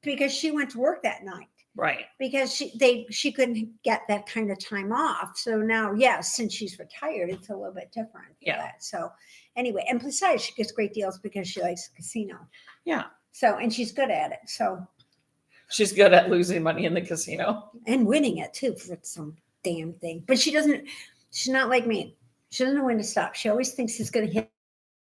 because she went to work that night. Right. Because she couldn't get that kind of time off. So now, since she's retired, it's a little bit different. That. So anyway, and besides, she gets great deals because she likes the casino. Yeah. So, and she's good at it. So she's good at losing money in the casino and winning it too for some damn thing. But she's not like me. She doesn't know when to stop. She always thinks he's going to hit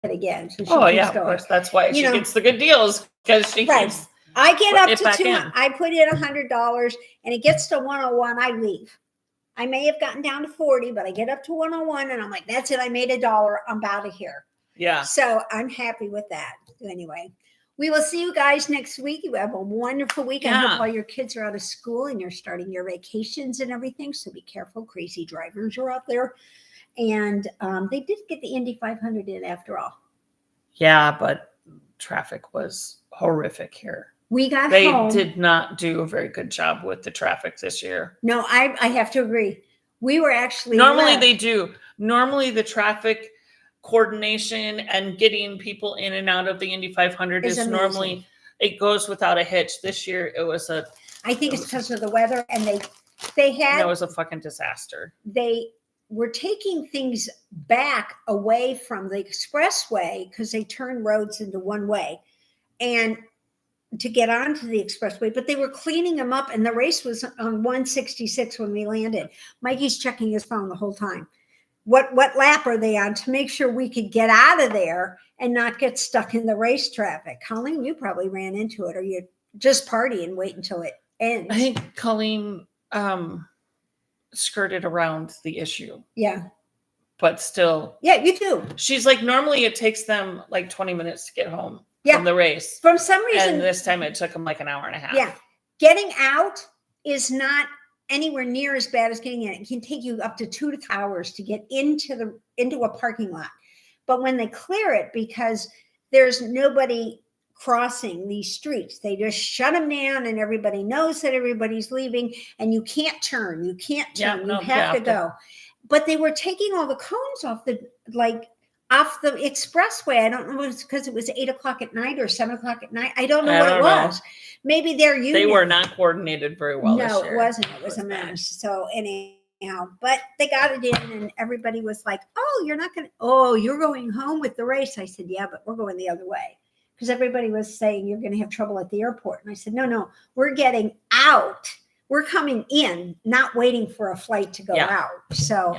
it again. So of course. That's why she gets the good deals, because she keeps. I get up to $200. I put in $100 and it gets to 101. I leave. I may have gotten down to 40, but I get up to 101 and I'm like, that's it. I made $1. I'm out of here. Yeah. So I'm happy with that. Anyway, we will see you guys next week. You have a wonderful week. I hope all your kids are out of school and you're starting your vacations and everything. So be careful. Crazy drivers are out there. And they did get the Indy 500 in after all. Yeah, but traffic was horrific here. We got They home. did not do a very good job with the traffic this year. No, I have to agree. We were actually they do. Normally the traffic coordination and getting people in and out of the Indy 500 is amazing. Normally it goes without a hitch. This year it was I think it's because of the weather, and that was a fucking disaster. They were taking things back away from the expressway because they turned roads into one way, and to get onto the expressway, but they were cleaning them up, and the race was on 166 when we landed. Mikey's checking his phone the whole time. What lap are they on, to make sure we could get out of there and not get stuck in the race traffic? Colleen, you probably ran into it, or you just party and wait until it ends. I think Colleen skirted around the issue. Yeah. But still. Yeah, you do. She's like, normally it takes them like 20 minutes to get home. From the race. From some reason. And this time it took them like an hour and a half. Yeah. Getting out is not anywhere near as bad as getting in. It can take you up to 2 to 3 hours to get into a parking lot. But when they clear it, because there's nobody crossing these streets, they just shut them down, and everybody knows that everybody's leaving, and you can't turn. You can't turn. You have to go. But they were taking all the cones off the expressway. I don't know if it's because it was 8 o'clock at night or 7 o'clock at night. I don't know what it was. Maybe they're union. They were not coordinated very well. No, it wasn't. It was a mess. So anyhow, but they got it in, and everybody was like, you're going home with the race. I said, yeah, but we're going the other way. Because everybody was saying you're going to have trouble at the airport. And I said, no, we're getting out. We're coming in, not waiting for a flight to go out. So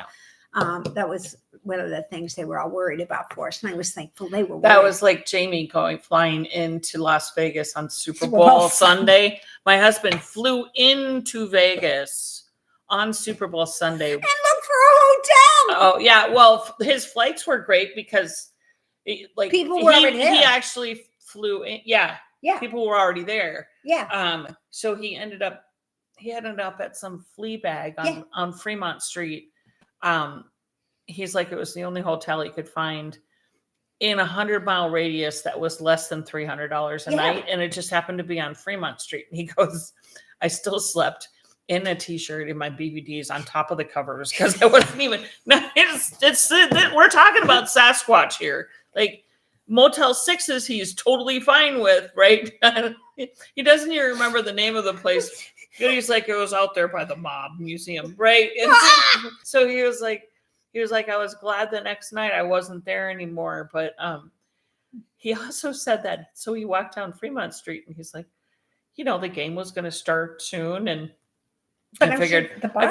that was one of the things they were all worried about for us. And I was thankful they were worried. That was like Jamie flying into Las Vegas on Super Bowl Sunday. My husband flew into Vegas on Super Bowl Sunday. And looked for a hotel. Oh, yeah. Well, his flights were great because people were already there. He actually flew in. Yeah. Yeah. People were already there. Yeah. So he ended up at some flea bag on Fremont Street. He's like, it was the only hotel he could find in 100-mile radius that was less than $300 a night. And it just happened to be on Fremont Street. And he goes, I still slept in a t-shirt in my BVDs on top of the covers because I wasn't even, we're talking about Sasquatch here. Like Motel 6s, he's totally fine with, right? He doesn't even remember the name of the place. He's like, it was out there by the Mob Museum, right? And so he was like, I was glad the next night I wasn't there anymore. But he also said that. So he walked down Fremont Street and he's like, the game was going to start soon. And But I I'm sure figured, the bars.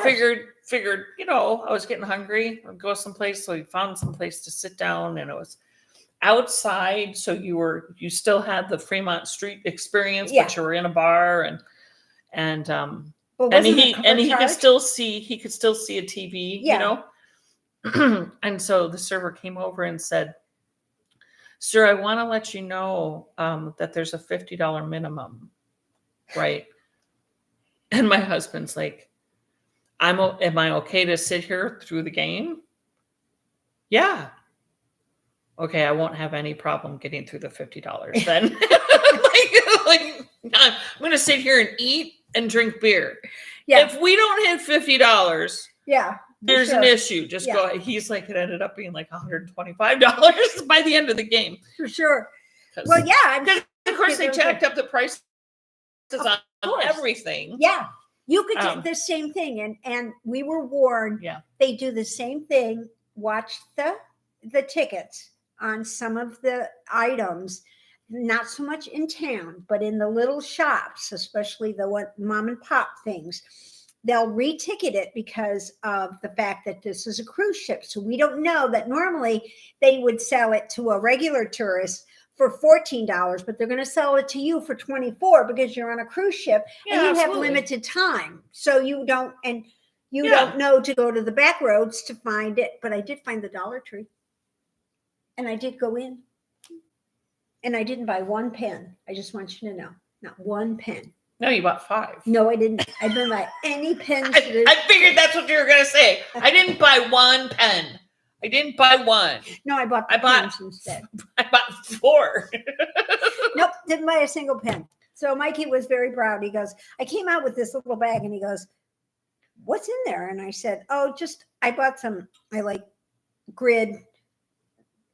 I was getting hungry. I'd go someplace. So we found some place to sit down, and it was outside. So you still had the Fremont Street experience, Yeah. but you were in a bar and But and wasn't he the and he car could charged? still see a TV, Yeah. And so the server came over and said, "Sir, I want to let you know that there's a $50 minimum, right?" And my husband's like, am I okay to sit here through the game? Yeah. Okay, I won't have any problem getting through the $50 then. I'm going to sit here and eat and drink beer. Yeah. If we don't hit $50, Yeah. there's an issue. Just go. He's like, it ended up being like $125 by the end of the game. For sure. Well, yeah. Of course, they jacked up the prices on everything. Yeah. You could do the same thing. And we were warned. Yeah. They do the same thing. Watch the tickets on some of the items, not so much in town, but in the little shops, especially the mom and pop things. They'll reticket it because of the fact that this is a cruise ship. So we don't know that normally they would sell it to a regular tourist for $14, but they're going to sell it to you for $24 because you're on a cruise ship and you have limited time. So you don't know to go to the back roads to find it. But I did find the Dollar Tree, and I did go in, and I didn't buy one pen. I just want you to know, not one pen. No, you bought 5. No, I didn't. I didn't buy any pens. I figured that's what you were going to say. I didn't buy one pen. I didn't buy one. No, I bought pens instead. I bought 4. Nope, didn't buy a single pen. So Mikey was very proud. He goes, I came out with this little bag, and he goes, what's in there? And I said, I bought I like grid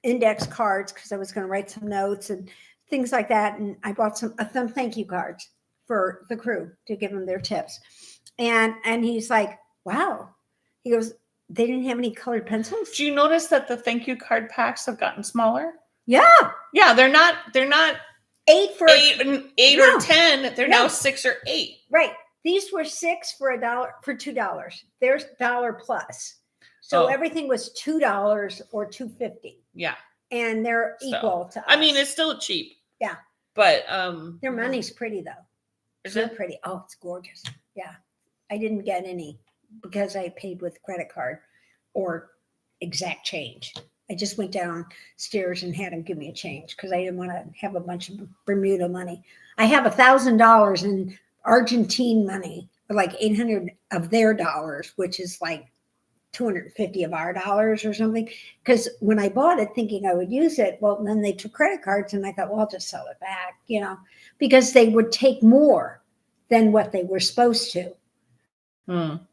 index cards because I was going to write some notes and things like that. And I bought some thank you cards for the crew to give them their tips. And he's like, wow. He goes, they didn't have any colored pencils. Do you notice that the thank you card packs have gotten smaller? Yeah. Yeah, they're not 8 or 10. They're now 6 or 8. Right. These were 6 for $2. There's $1 plus. So everything was $2 or $2.50. Yeah. And they're equal to us. I mean, it's still cheap. Yeah. But their money's pretty though. Is it pretty? Oh, it's gorgeous. Yeah. I didn't get any because I paid with credit card or exact change. I just went downstairs and had them give me a change because I didn't want to have a bunch of Bermuda money. I have $1,000 in Argentine money, or like 800 of their dollars, which is like 250 of our dollars or something. Because when I bought it thinking I would use it, well, then they took credit cards and I thought, well, I'll just sell it back, because they would take more than what they were supposed to.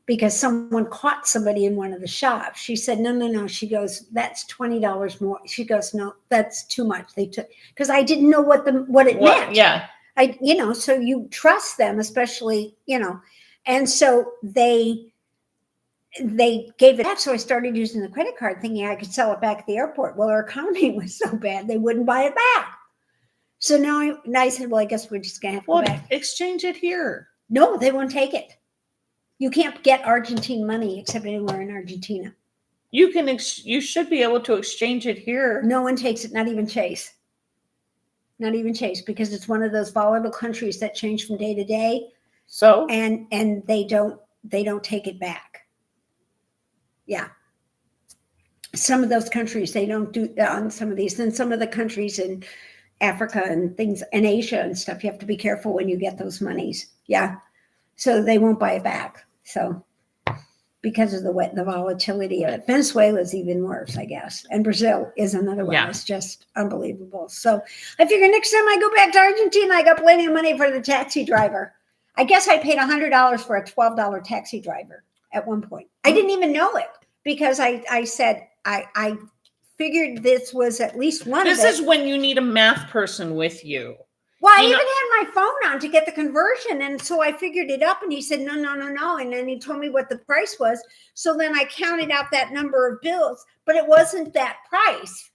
Because someone caught somebody in one of the shops. She said, no. She goes, that's $20 more. She goes, no, that's too much. They took, because I didn't know what it meant. Yeah. So you trust them, especially, and so they gave it back. So I started using the credit card thinking I could sell it back at the airport. Well, our economy was so bad, they wouldn't buy it back. So now I said, well, I guess we're just going to have to go back. Exchange it here. No, they won't take it. You can't get Argentine money except anywhere in Argentina. You should be able to exchange it here. No one takes it, not even Chase. Not even Chase, because it's one of those volatile countries that change from day to day. So and they don't take it back. Yeah. Some of those countries, they don't do on some of these. Then some of the countries in Africa and things and Asia and stuff, you have to be careful when you get those monies. Yeah. So they won't buy it back. So because of the volatility of it. Venezuela is even worse, I guess. And Brazil is another one. It's just unbelievable. So I figure next time I go back to Argentina, I got plenty of money for the taxi driver. I guess I paid $100 for a $12 taxi driver at one point. I didn't even know it because I said, I figured this was at least one of it. This is when you need a math person with you. Well, I even had my phone on to get the conversion. And so I figured it up and he said, no. And then he told me what the price was. So then I counted out that number of bills, but it wasn't that price.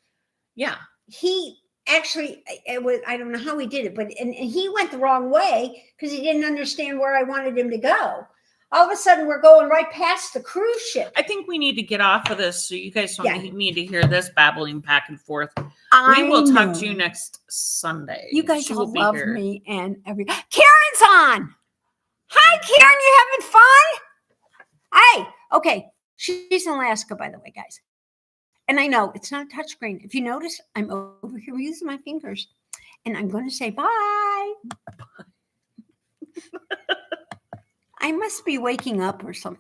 Yeah. He actually, it was, I don't know how he did it, but and he went the wrong way because he didn't understand where I wanted him to go. All of a sudden, we're going right past the cruise ship. I think we need to get off of this so you guys don't Yeah. need to hear this babbling back and forth. I We will talk to know. you next Sunday. You guys She all will be love here. me and every. Karen's on. Hi, Karen. You having fun? Hey. Okay. She's in Alaska, by the way, guys. And I know it's not a touchscreen. If you notice, I'm over here using my fingers, and I'm going to say bye. I must be waking up or something.